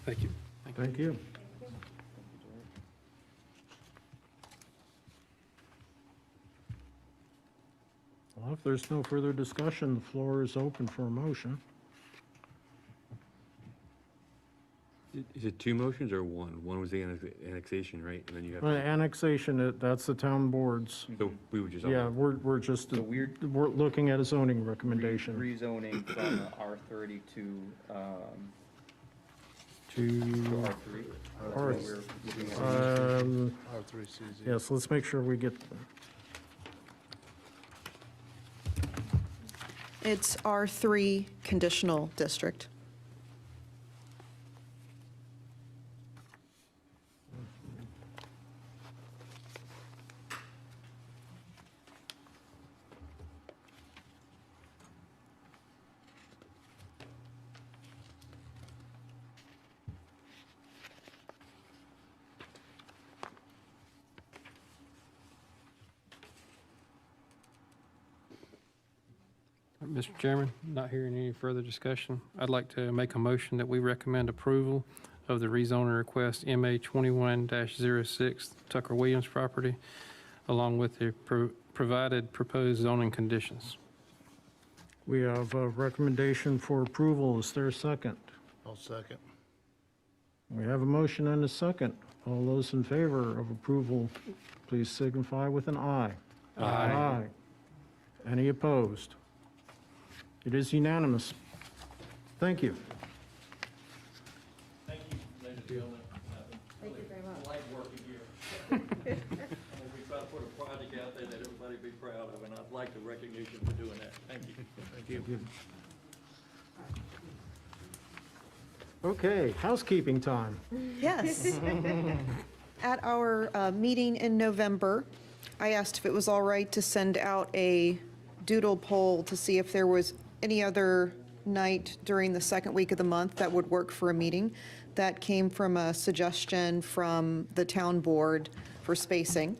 Thank you. Thank you. Well, if there's no further discussion, the floor is open for a motion. Is it 2 motions or one? One was the annexation, right? And then you have, Annexation, that's the town boards. so we would just. Yeah, we're just, So we're we're looking at a zoning recommendation rezoning from R30 to to, R3. R- That's what we're looking at. R3CZ. yes, let's make sure we get, It's R3 conditional district. Mr. Chairman, not hearing any further discussion, I'd like to make a motion that we recommend approval of the rezoning request MA 21-06 Tucker Williams property, along with the provided proposed zoning conditions. we have a recommendation for approval. Is there a second? I'll second. We have a motion and a second. All those in favor of approval, please signify with an aye. Aye. Any opposed? It is unanimous. Thank you. Thank you, ladies and gentlemen. Thank you very much. Light working here. And we try to put a project out there that everybody be proud of, and I'd like the recognition for doing that. Thank you. Thank you. Okay, housekeeping time. Yes. At our meeting in November, I asked if it was all right to send out a doodle poll to see if there was any other night during the second week of the month that would work for a meeting. That came from a suggestion from the town board for spacing.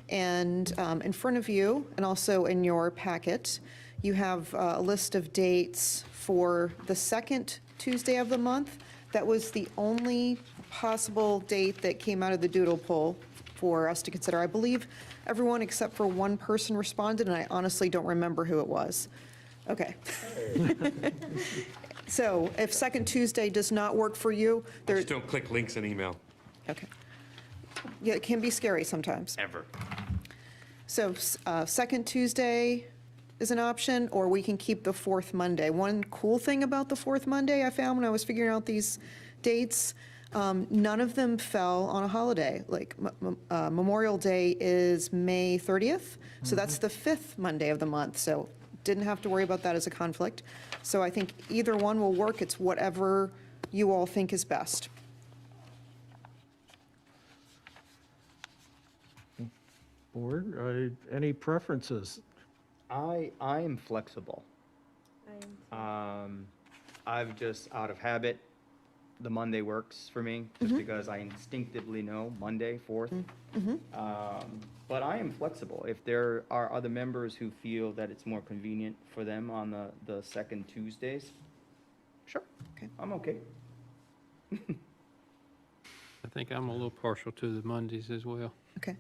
And in front of you, and also in your packet, you have a list of dates for the second Tuesday of the month. That was the only possible date that came out of the doodle poll for us to consider. I believe everyone except for one person responded, and I honestly don't remember who it was. Okay. So if second Tuesday does not work for you, there, Just don't click links in email, okay. Yeah, it can be scary sometimes. ever. So second Tuesday is an option, or we can keep the fourth Monday. One cool thing about the fourth Monday I found when I was figuring out these dates, none of them fell on a holiday. Like Memorial Day is May 30th, so that's the fifth Monday of the month, so didn't have to worry about that as a conflict. So I think either one will work. It's whatever you all think is best. Board, any preferences? I am flexible. I've just, out of habit, the Monday works for me, just because I instinctively know Monday, 4th. But I am flexible. If there are other members who feel that it's more convenient for them on the second Tuesdays, Sure. Okay. I'm okay. I think I'm a little partial to the Mondays as well. Okay.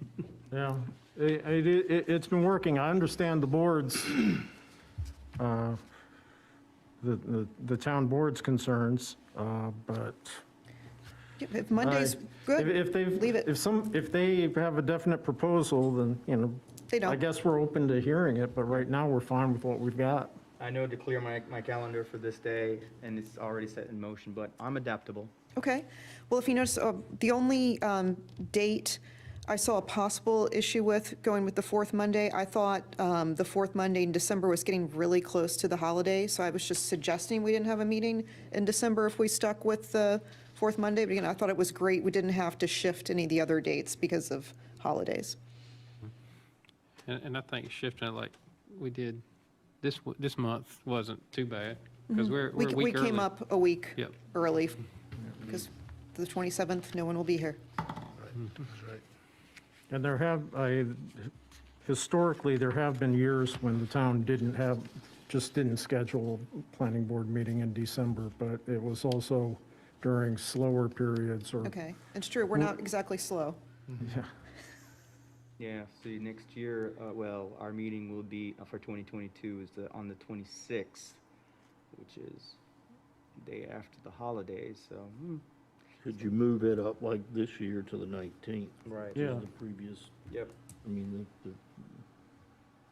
Yeah, it's been working. I understand the board's, the town board's concerns, but. If Monday's good, If they've, leave it. if they have a definite proposal, then, you know, They I don't. guess we're open to hearing it, but right now we're fine with what we've got. I know to clear my calendar for this day, and it's already set in motion, but I'm adaptable. Okay. Well, if you notice, the only date I saw a possible issue with going with the fourth Monday, I thought the fourth Monday in December was getting really close to the holiday, so I was just suggesting we didn't have a meeting in December if we stuck with the fourth Monday. But again, I thought it was great. We didn't have to shift any of the other dates because of holidays. And I think shifting it like we did this month wasn't too bad, because we're a week We early. came up a week Yep. early because the 27th, no one will be here. That's right. And there have, historically, there have been years when the town just didn't schedule a planning board meeting in December, but it was also during slower periods or. Okay, it's true, we're not exactly slow. Yeah. Yeah, so next year, well, our meeting will be, for 2022, is on the 26th, which is the day after the holidays, so, Could you move it up like this year to the 19th? right. Yeah. The previous, Yep. I mean, the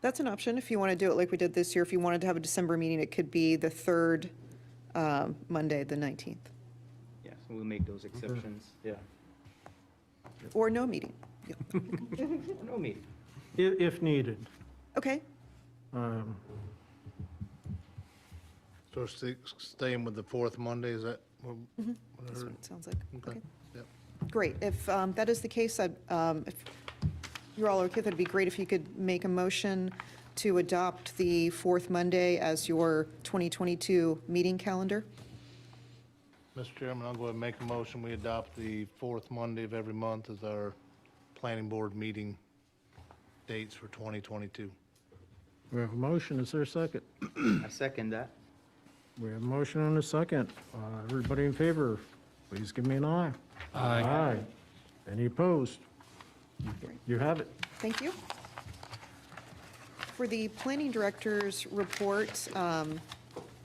That's an option, if you want to do it like we did this year. If you wanted to have a December meeting, it could be the third Monday, the 19th, Yeah, so we'll make those exceptions, yeah. or no meeting. Yeah. No meeting. If needed. Okay, So staying with the fourth Monday, is that what I that's heard? what it sounds like. Okay. Okay, Yep. great. If that is the case, if you're all okay, that'd be great if you could make a motion to adopt the fourth Monday as your 2022 meeting calendar. Mr. Chairman, I'll go ahead and make a motion. We adopt the fourth Monday of every month as our planning board meeting dates for 2022. We have a motion, is there a second? I second that. We have a motion and a second. Everybody in favor, please give me an eye. Aye. Any opposed? You have it. Thank you. For the planning director's report,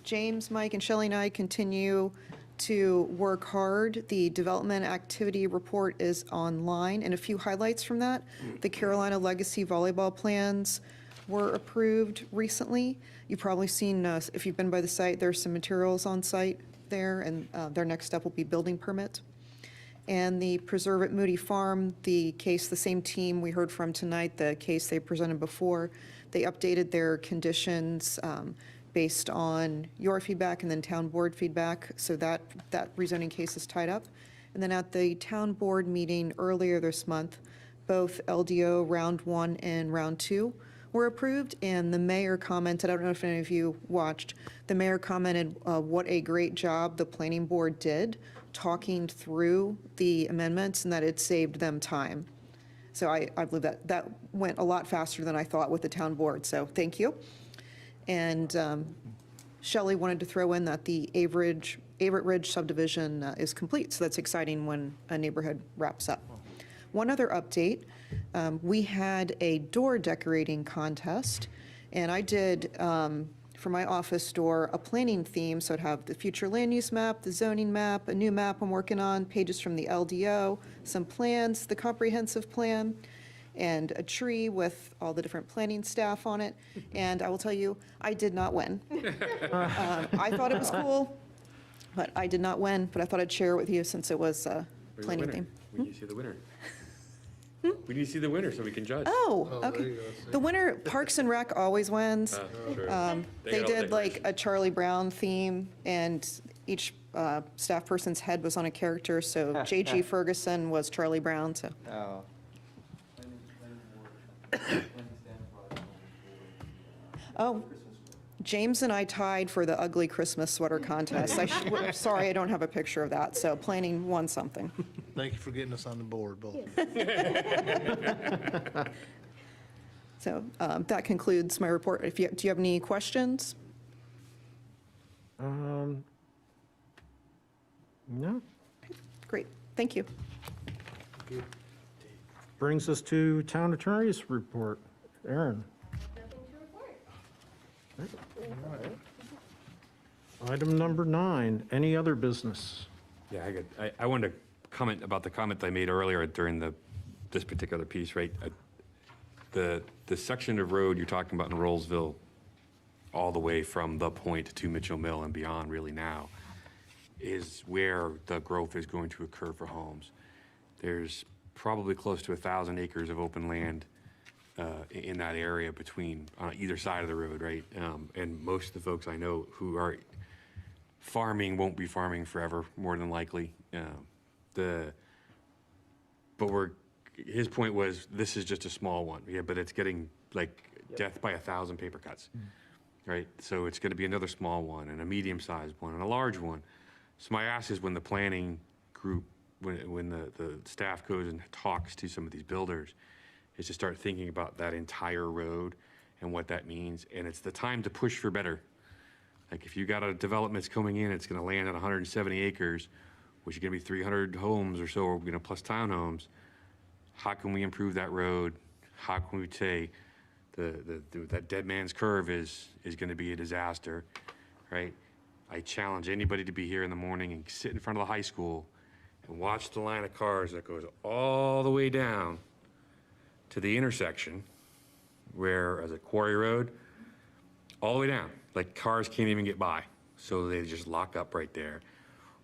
James, Mike, and Shelley and I continue to work hard. The development activity report is online, and a few highlights from that. The Carolina Legacy volleyball plans were approved recently. You've probably seen, if you've been by the site, there's some materials on site there, and their next step will be building permit. And the Preserve at Moody Farm, the case, the same team we heard from tonight, the case they presented before, they updated their conditions based on your feedback and then town board feedback, so that rezoning case is tied up. And then at the town board meeting earlier this month, both LDO Round 1 and Round 2 were approved, and the mayor commented, I don't know if any of you watched, the mayor commented what a great job the planning board did talking through the amendments and that it saved them time. So I believe that went a lot faster than I thought with the town board, so thank you. And Shelley wanted to throw in that the Averett Ridge subdivision is complete, so that's exciting when a neighborhood wraps up. One other update, we had a door decorating contest, and I did, for my office door, a planning theme, so it'd have the future land use map, the zoning map, a new map I'm working on, pages from the LDO, some plans, the comprehensive plan, and a tree with all the different planning staff on it. And I will tell you, I did not win. I thought it was cool, but I did not win, but I thought I'd share it with you since it was a Where's the planning winner? theme. We need to see the winner. We need to see the winner so we can judge. Oh, Oh, there okay. you go. The winner, Parks and Rec always wins. Sure. They get all the did like decorations. a Charlie Brown theme, and each staff person's head was on a character, so J.G. Ferguson was Charlie Brown, so. Oh, Oh, James and I tied for the ugly Christmas sweater contest. Sorry, I don't have a picture of that, so planning won something. Thank you for getting us on the board, both. So that concludes my report. Do you have any questions? No? Great, thank you. Brings us to town attorney's report. Aaron? Item number 9, any other business? Yeah, I wanted to comment about the comment I made earlier during this particular piece, right? The section of road you're talking about in Rolesville, all the way from the point to Mitchell Mill and beyond really now, is where the growth is going to occur for homes. There's probably close to 1,000 acres of open land in that area between, on either side of the road, right? And most of the folks I know who are farming won't be farming forever, more than likely. His point was, this is just a small one, yeah, but it's getting like death by 1,000 paper cuts, right? So it's gonna be another small one, and a medium-sized one, and a large one. So my ask is, when the planning group, when the staff goes and talks to some of these builders, is to start thinking about that entire road and what that means, and it's the time to push for better. Like, if you got a development that's coming in, it's gonna land at 170 acres, which is gonna be 300 homes or so, plus townhomes. How can we improve that road? How can we say that dead man's curve is gonna be a disaster, right? I challenge anybody to be here in the morning and sit in front of the high school and watch the line of cars that goes all the way down to the intersection where, as a quarry road, all the way down. Like, cars can't even get by, so they just lock up right there.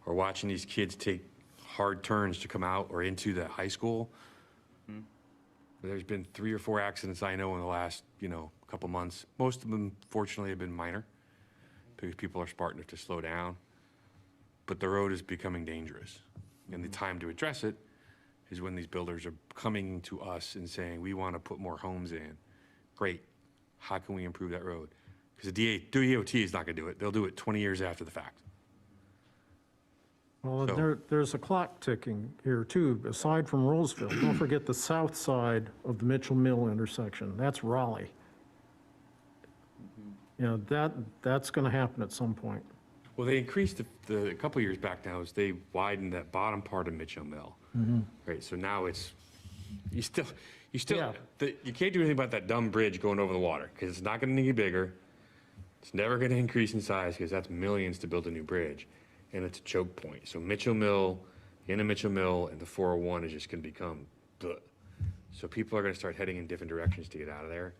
Or watching these kids take hard turns to come out or into the high school. There's been 3 or 4 accidents I know in the last, couple months. Most of them, fortunately, have been minor, because people are smart enough to slow down. But the road is becoming dangerous. And the time to address it is when these builders are coming to us and saying, we want to put more homes in. Great. How can we improve that road? Because the DOT is not going to do it. They'll do it 20 years after the fact. Well, So- there's a clock ticking here too, aside from Rolesville. Don't forget the south side of the Mitchell Mill intersection, that's Raleigh. That's gonna happen at some point. Well, they increased a couple years back now, is they widened that bottom part of Mitchell Mill. Right, so now it's, you can't do anything about that dumb bridge going over the water, because it's not gonna get bigger. It's never gonna increase in size, because that's millions to build a new bridge, and it's a choke point. So Mitchell Mill, into Mitchell Mill, and the 401 is just gonna become, bleh. So people are gonna start heading in different directions to get out of there.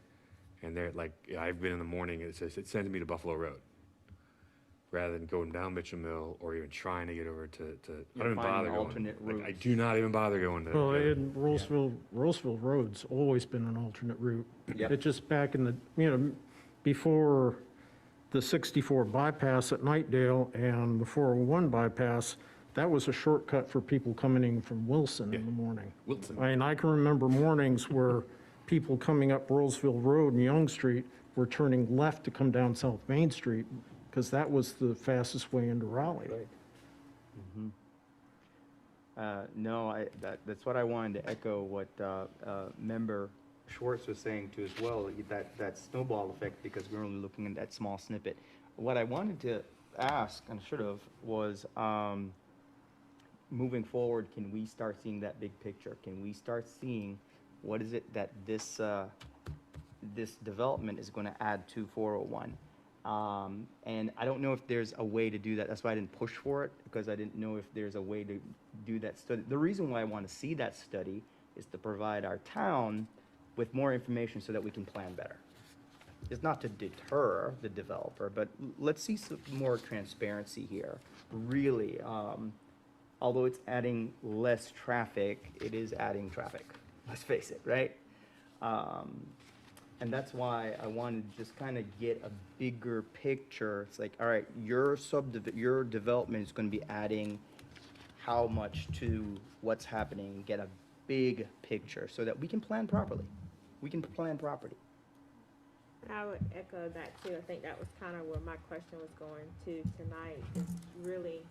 And they're like, I've been in the morning, it sends me to Buffalo Road, rather than going down Mitchell Mill or even trying to get over to I don't even bother going. alternate Like, I routes. do not even bother going to. Well, in Rolesville Road's always been an alternate route. Yep. It just back in the, before the 64 bypass at Nightdale and the 401 bypass, that was a shortcut for people coming in from Wilson in the morning. Wilson. I mean, I can remember mornings where people coming up Rolesville Road and Young Street were turning left to come down South Main Street, because that was the fastest way into Raleigh. No, that's what I wanted to echo what Member Schwartz was saying too as well, that snowball effect, because we're only looking at that small snippet. What I wanted to ask, and should have, was moving forward, can we start seeing that big picture? Can we start seeing what is it that this development is going to add to 401? And I don't know if there's a way to do that. That's why I didn't push for it, because I didn't know if there's a way to do that study. The reason why I want to see that study is to provide our town with more information so that we can plan better. It's not to deter the developer, but let's see some more transparency here. Really, although it's adding less traffic, it is adding traffic. Let's face it, right? And that's why I wanted to just kind of get a bigger picture. It's like, all right, your development is going to be adding how much to what's happening. Get a big picture so that we can plan properly. We can plan property. I would echo that too. I think that was kind of where my question was going to tonight, is really,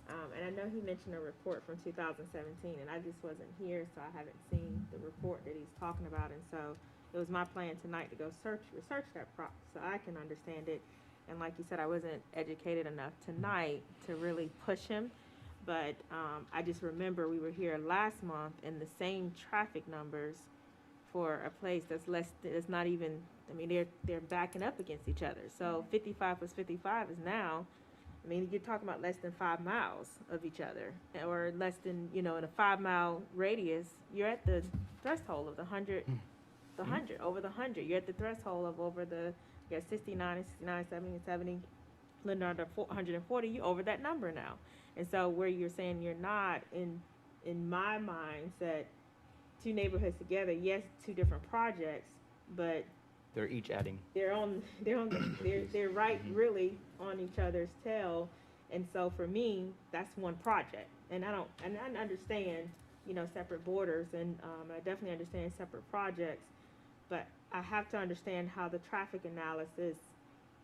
and I know he mentioned a report from 2017, and I just wasn't here, so I haven't seen the report that he's talking about, and so it was my plan tonight to go research that so I can understand it. And like you said, I wasn't educated enough tonight to really push him. But I just remember we were here last month and the same traffic numbers for a place that's not even, I mean, they're backing up against each other. So 55 plus 55 is now, I mean, you're talking about less than 5 miles of each other, or less than, in a 5-mile radius, you're at the threshold of the 100, over the 100. You're at the threshold of over the, you got 69 and 69, 70 and 70, little under 140, you're over that number now. And so where you're saying you're not, in my mindset, two neighborhoods together, yes, two different projects, but They're each adding. they're right really on each other's tail. And so for me, that's one project. And I understand, separate borders, and I definitely understand separate projects, but I have to understand how the traffic analysis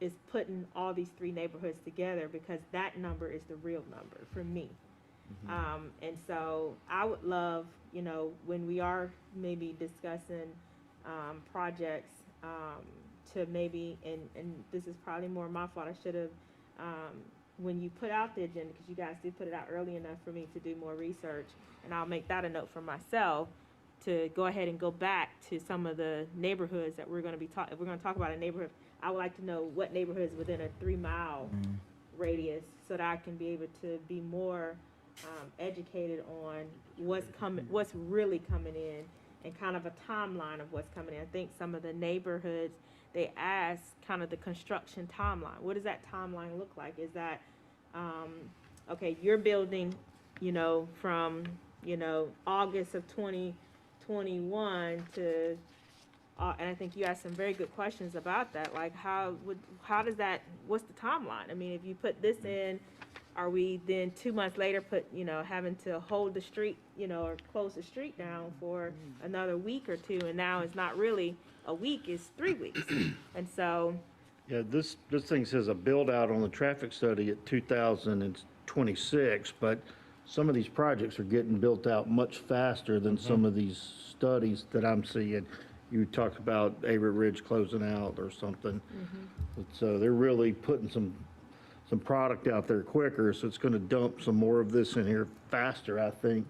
is putting all these three neighborhoods together, because that number is the real number for me. And so I would love, when we are maybe discussing projects, to maybe, and this is probably more my fault, I should have, when you put out the agenda, because you guys did put it out early enough for me to do more research, and I'll make that a note for myself, to go ahead and go back to some of the neighborhoods that we're going to be talking, if we're going to talk about a neighborhood, I would like to know what neighborhoods within a 3-mile radius, so that I can be able to be more educated on what's really coming in, and kind of a timeline of what's coming in. I think some of the neighborhoods, they ask kind of the construction timeline. What does that timeline look like? Is that, okay, you're building, from, August of 2021 to, and I think you asked some very good questions about that. Like, how does that, what's the timeline? I mean, if you put this in, are we then 2 months later having to hold the street, or close the street down for another week or two, and now it's not really a week, it's 3 weeks. And so, Yeah, this thing says a build-out on the traffic study at 2026, but some of these projects are getting built out much faster than some of these studies that I'm seeing. You talked about Avery Ridge closing out or something. So they're really putting some product out there quicker, so it's gonna dump some more of this in here faster, I think,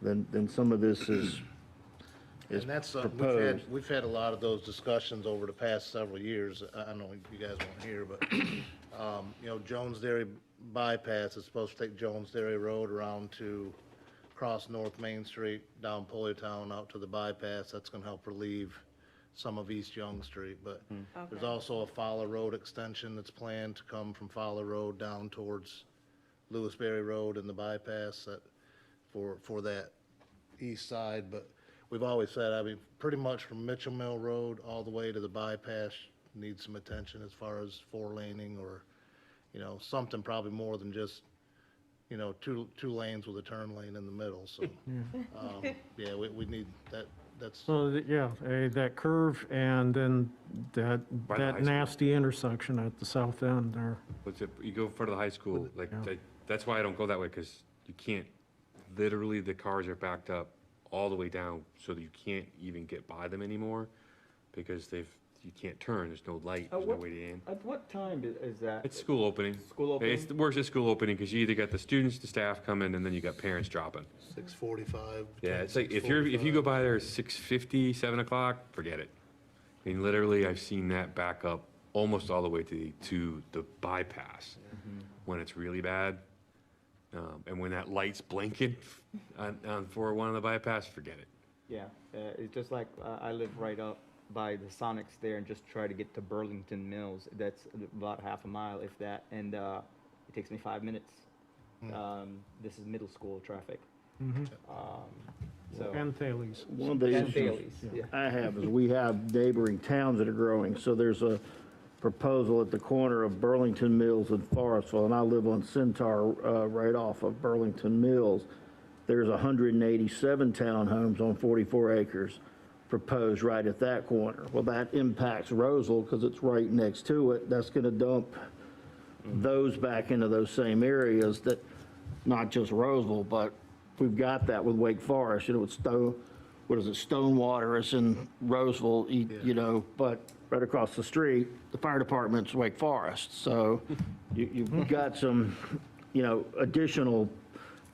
than some of this is And that's something proposed. we've had a lot of those discussions over the past several years. I know you guys weren't here, but, Jones Dairy bypass is supposed to take Jones Dairy Road around to cross North Main Street, down Pulleytown, out to the bypass. That's gonna help relieve some of East Young Street, but there's Okay. also a Fowler Road extension that's planned to come from Fowler Road down towards Lewisberry Road and the bypass for that east side. But we've always said, I mean, pretty much from Mitchell Mill Road all the way to the bypass needs some attention as far as 4-laning, or, something probably more than just, two lanes with a turn lane in the middle. So, yeah, we need that. That's, So, that curve and then By the high that school. nasty intersection at the south end there. What's it, you go in front of the high school, like, Yeah. that's why I don't go that way, because you can't, literally, the cars are backed up all the way down, so that you can't even get by them anymore, because you can't turn, there's no light, there's no what- way to in. At what time is that? It's school opening. School opening? It's worse at school opening, because you either got the students, the staff coming, and then you got parents dropping. 6:45. Yeah, it's like, if you go by there at 6:50, 7 o'clock, forget it. I mean, literally, I've seen that back up almost all the way to the bypass, when it's really bad. And when that light's blinking on 401 on the bypass, forget it. Yeah, it's just like, I live right up by the Sonics there, and just try to get to Burlington Mills. That's about half a mile, if that, and it takes me 5 minutes. This is middle school traffic. So, And Thales. One of the and issues Thales, yeah. I have is we have neighboring towns that are growing. So there's a proposal at the corner of Burlington Mills and Forestville, and I live on Centaur, right off of Burlington Mills. There's 187 townhomes on 44 acres proposed right at that corner. Well, that impacts Roseville because it's right next to it. That's going to dump those back into those same areas, that, not just Roseville, but we've got that with Wake Forest, it's Stonewater, it's in Roseville, but right across the street, the fire department's Wake Forest. So you've got some, additional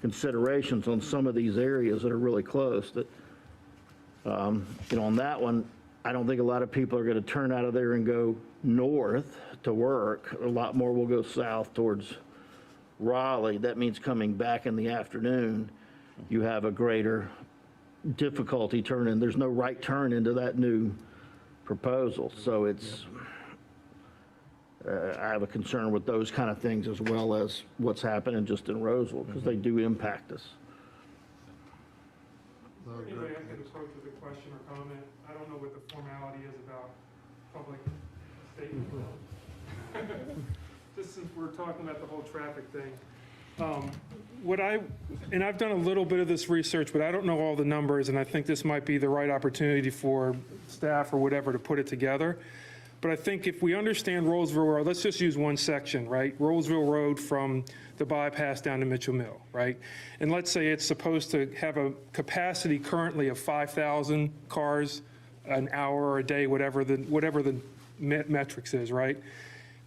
considerations on some of these areas that are really close that, on that one, I don't think a lot of people are going to turn out of there and go north to work. A lot more will go south towards Raleigh. That means coming back in the afternoon, you have a greater difficulty turning. There's no right turn into that new proposal. So it's, I have a concern with those kind of things as well as what's happening just in Roseville, because they do impact us. Anyway, I can approach with a question or comment. I don't know what the formality is about public statement. Just since we're talking about the whole traffic thing. And I've done a little bit of this research, but I don't know all the numbers, and I think this might be the right opportunity for staff or whatever to put it together. But I think if we understand Rolesville Road, let's just use one section, right? Rolesville Road from the bypass down to Mitchell Mill, right? And let's say it's supposed to have a capacity currently of 5,000 cars an hour or a day, whatever the metrics is, right?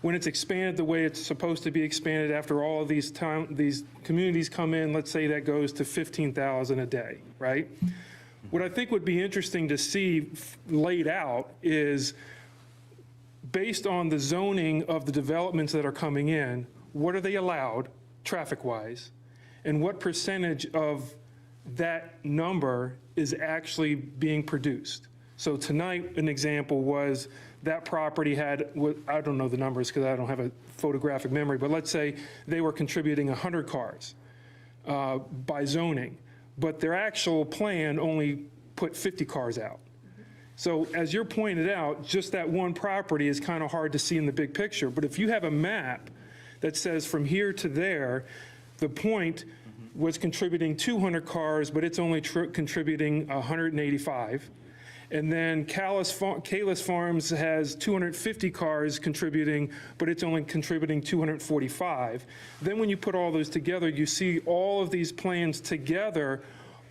When it's expanded the way it's supposed to be expanded after all of these communities come in, let's say that goes to 15,000 a day, right? What I think would be interesting to see laid out is, based on the zoning of the developments that are coming in, what are they allowed traffic-wise? And what percentage of that number is actually being produced? So tonight, an example was that property had, I don't know the numbers because I don't have a photographic memory, but let's say they were contributing 100 cars by zoning, but their actual plan only put 50 cars out. So as you're pointed out, just that one property is kind of hard to see in the big picture. But if you have a map that says from here to there, the point was contributing 200 cars, but it's only contributing 185. And then Kalis Farms has 250 cars contributing, but it's only contributing 245. Then when you put all those together, you see all of these plans together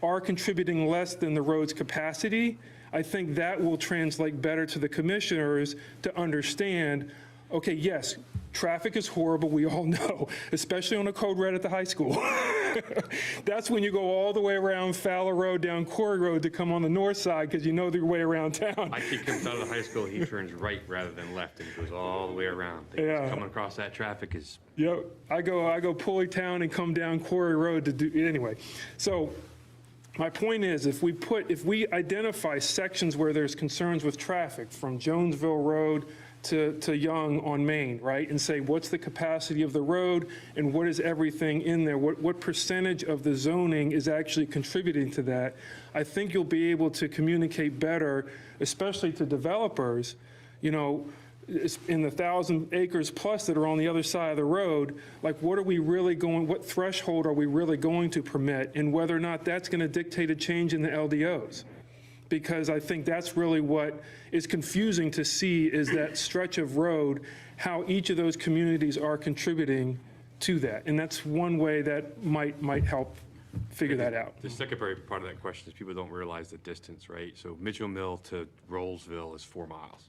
are contributing less than the road's capacity. I think that will translate better to the commissioners to understand, okay, yes, traffic is horrible, we all know, especially on a code red at the high school. That's when you go all the way around Fowler Road down Quarry Road to come on the north side because you know your way around town. My kid comes out of the high school, he turns right rather than left and goes all the way around. Yeah. Coming across that traffic is... Yep, I go Pulley Town and come down Quarry Road to do, anyway. So my point is, if we identify sections where there's concerns with traffic from Jonesville Road to Young on Main, right? And say, what's the capacity of the road and what is everything in there? What percentage of the zoning is actually contributing to that? I think you'll be able to communicate better, especially to developers, in the 1,000 acres plus that are on the other side of the road, like what threshold are we really going to permit, and whether or not that's going to dictate a change in the LDOs. Because I think that's really what is confusing to see, is that stretch of road, how each of those communities are contributing to that. And that's one way that might help figure that out. The secondary part of that question is people don't realize the distance, right? So Mitchell Mill to Rolesville is 4 miles.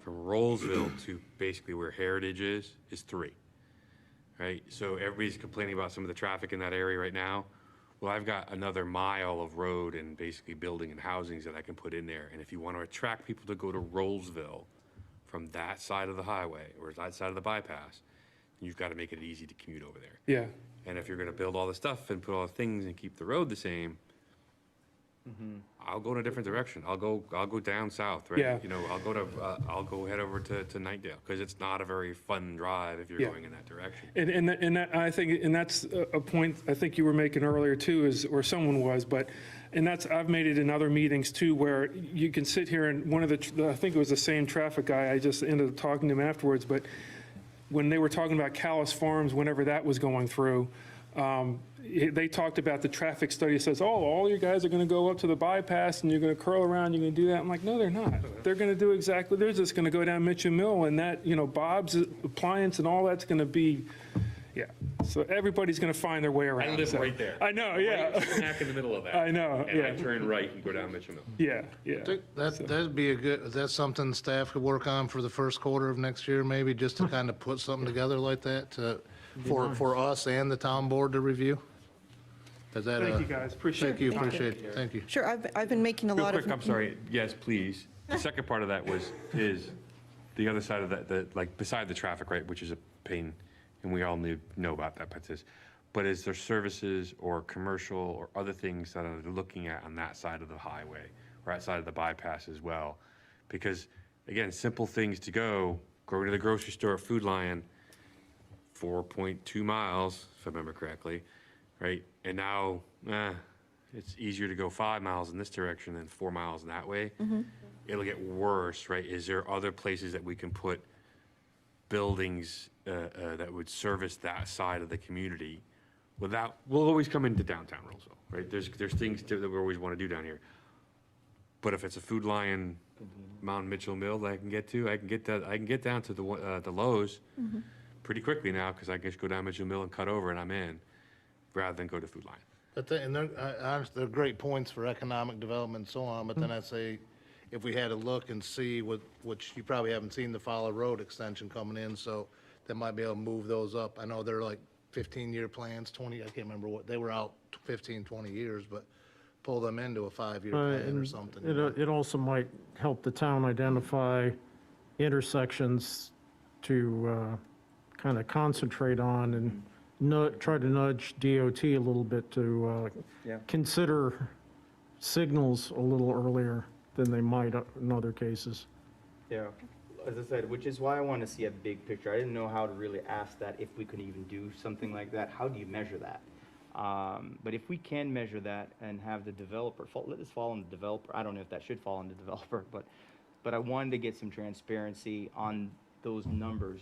From Rolesville to basically where Heritage is 3, right? So everybody's complaining about some of the traffic in that area right now. Well, I've got another mile of road and basically building and housings that I can put in there. And if you want to attract people to go to Rolesville from that side of the highway or that side of the bypass, you've got to make it easy to commute over there. Yeah. And if you're going to build all the stuff and put all the things and keep the road the same, I'll go in a different direction. I'll go down south, right? Yeah. I'll go head over to Nightdale because it's not a very fun drive if you're going in that direction. And that, I think, and that's a point I think you were making earlier too, or someone was, and I've made it in other meetings too, where you can sit here and one of I think it was the same traffic guy, I just ended up talking to him afterwards, but when they were talking about Kalis Farms, whenever that was going through, they talked about the traffic study. It says, all you guys are going to go up to the bypass and you're going to curl around, you're going to do that. I'm like, no, they're not. They're going to do exactly, they're just going to go down Mitchell Mill, and that, Bob's Appliance and all that's going to be, yeah. So everybody's going to find their way around. I live right there. I know, yeah. Right smack in the middle of that. I know, and yeah. I turn right and go down Mitchell Mill. Yeah, yeah. That'd be is that something staff could work on for the first quarter of next year, maybe, just to kind of put something together like that for us and the town board to review? Is that Thank you, guys. Appreciate it. Thank you, appreciate it. Thank you. Sure, I've been making a Real lot of. quick, I'm sorry, yes, please. The second part of that is the other side of that, like beside the traffic, right, which is a pain, and we all know about that, but is there services or commercial or other things that are looking at on that side of the highway or outside of the bypass as well? Because, again, simple things to go to the grocery store, Food Lion, 4.2 miles, if I remember correctly, right? And now, it's easier to go 5 miles in this direction than 4 miles in that way. It'll get worse, right? Is there other places that we can put buildings that would service that side of the community without, we'll always come into downtown Rolesville, right? There's things that we always want to do down here. But if it's a Food Lion, Mount Mitchell Mill that I can get to, I can get down to the Lowe's pretty quickly now, because I can just go down Mitchell Mill and cut over and I'm in, rather than go to Food Lion. But and they're great points for economic development and so on, but then I'd say, if we had to look and see which you probably haven't seen, the Fowler Road extension coming in, so they might be able to move those up. I know they're like 15-year plans, 20, I can't remember what, they were out 15, 20 years, but pull them into a 5-year plan or something. It also might help the town identify intersections to kind of concentrate on and try to nudge DOT a little bit to consider signals a little earlier than they might in other cases. Yeah, as I said, which is why I want to see a big picture. I didn't know how to really ask that, if we could even do something like that. How do you measure that? But if we can measure that and have the developer, let this fall on the developer. I don't know if that should fall on the developer, but I wanted to get some transparency on those numbers.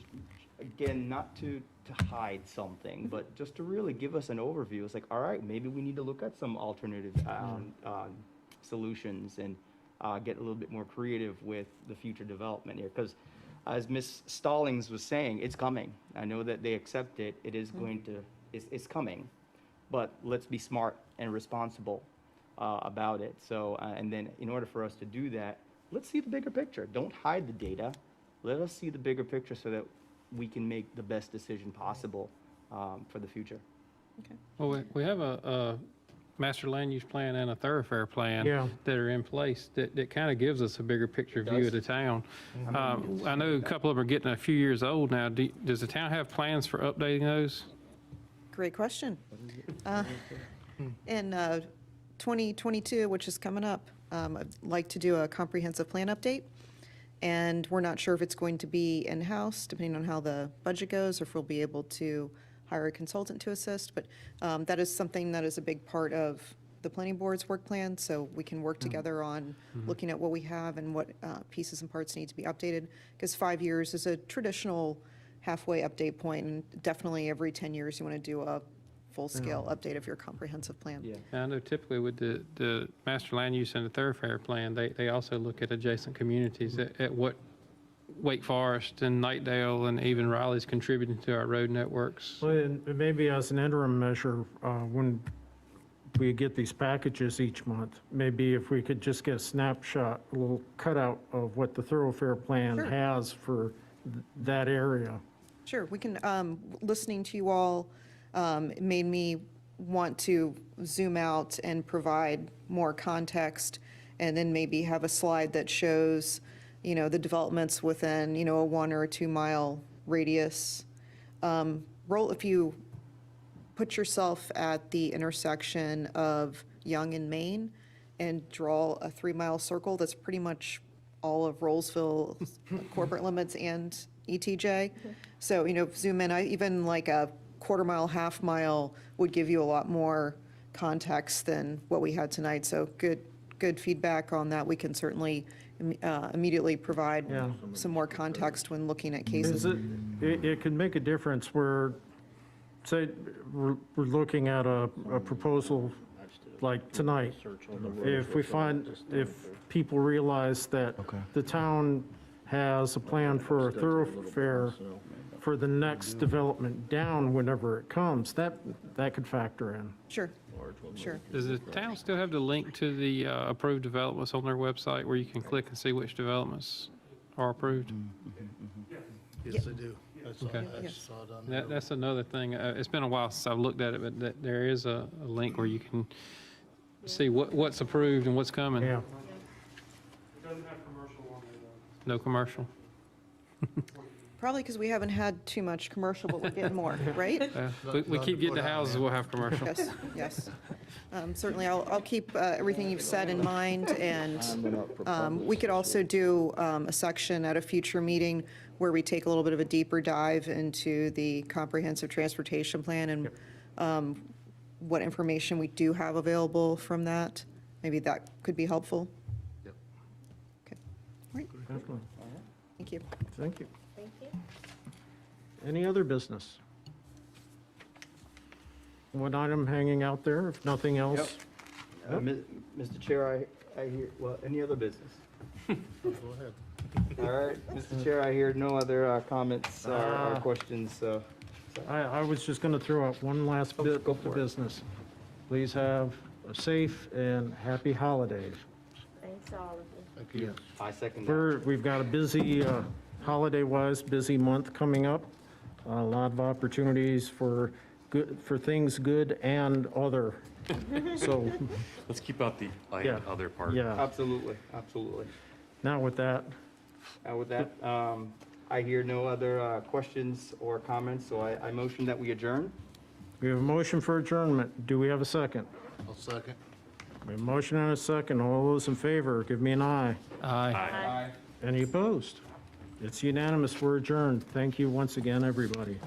Again, not to hide something, but just to really give us an overview. It's like, all right, maybe we need to look at some alternative solutions and get a little bit more creative with the future development here. Because as Ms. Stallings was saying, it's coming. I know that they accept it. It is going to, it's coming. But let's be smart and responsible about it. So, and then in order for us to do that, let's see the bigger picture. Don't hide the data. Let us see the bigger picture so that we can make the best decision possible for the future. Okay. Well, we have a master land use plan and a thoroughfare plan that are in place that kind of gives us a bigger picture view of the town. I know a couple of them are getting a few years old now. Does the town have plans for updating those? Great question. In 2022, which is coming up, I'd like to do a comprehensive plan update. And we're not sure if it's going to be in-house, depending on how the budget goes, or if we'll be able to hire a consultant to assist. But that is something that is a big part of the planning board's work plan, so we can work together on looking at what we have and what pieces and parts need to be updated. Because 5 years is a traditional halfway update point, and definitely every 10 years you want to do a full-scale update of your comprehensive plan. Yeah. I know typically with the master land use and the thoroughfare plan, they also look at adjacent communities at what Wake Forest and Nightdale and even Raleigh's contributing to our road networks. Well, and maybe as an interim measure, when we get these packages each month, maybe if we could just get a snapshot, a little cutout of what the thoroughfare plan has for that area. Sure, we can, listening to you all made me want to zoom out and provide more context, and then maybe have a slide that shows, the developments within, a 1 or a 2 mile radius. If you put yourself at the intersection of Young and Main and draw a 3 mile circle, that's pretty much all of Rolesville corporate limits and ETJ. So, zoom in, even like a quarter mile, half mile would give you a lot more context than what we had tonight. So good feedback on that. We can certainly immediately provide some more context when looking at cases. It can make a difference where, say, we're looking at a proposal like tonight. If people realize that the town has a plan for a thoroughfare for the next development down whenever it comes, that could factor in. Sure. Does the town still have the link to the approved developments on their website where you can click and see which developments are approved? Yes, they do. Okay. I Yes. saw it on there. That's another thing. It's been a while since I've looked at it, but there is a link where you can see what's approved and what's coming. Yeah. It doesn't have commercial on it, No commercial. Probably because we haven't had too much commercial, but we're getting more, right? We keep getting the houses, we'll have commercial. Yes, yes. Certainly, I'll keep everything you've said in mind, and we could also do a section at a future meeting where we take a little bit of a deeper dive into the comprehensive transportation plan and what information we do have available from that. Maybe that could be helpful. Yep. Okay, all right, Definitely. thank you. Thank you. Thank you. Any other business? One item hanging out there, if nothing else? Mr. Chair, I hear, well, any other business? Go ahead. All right, Mr. Chair, I hear no other comments or Ah. questions, so. I was just going to throw out one last Oh, bit go of for it. business. Please have a safe and happy holidays. Thanks to all of you. Thank you. I second that. We've got a busy, holiday-wise, busy month coming up. A lot of opportunities for good, for things good and other. So, Let's keep out the Yeah. other part. yeah, Absolutely, absolutely. now with that, With that, I hear no other questions or comments, so I motion that we adjourn. we have a motion for adjournment. Do we have a second? I'll second. We have a motion and a second. All those in favor, give me an aye. Aye. Any opposed? It's unanimous. We're adjourned. Thank you once again, everybody.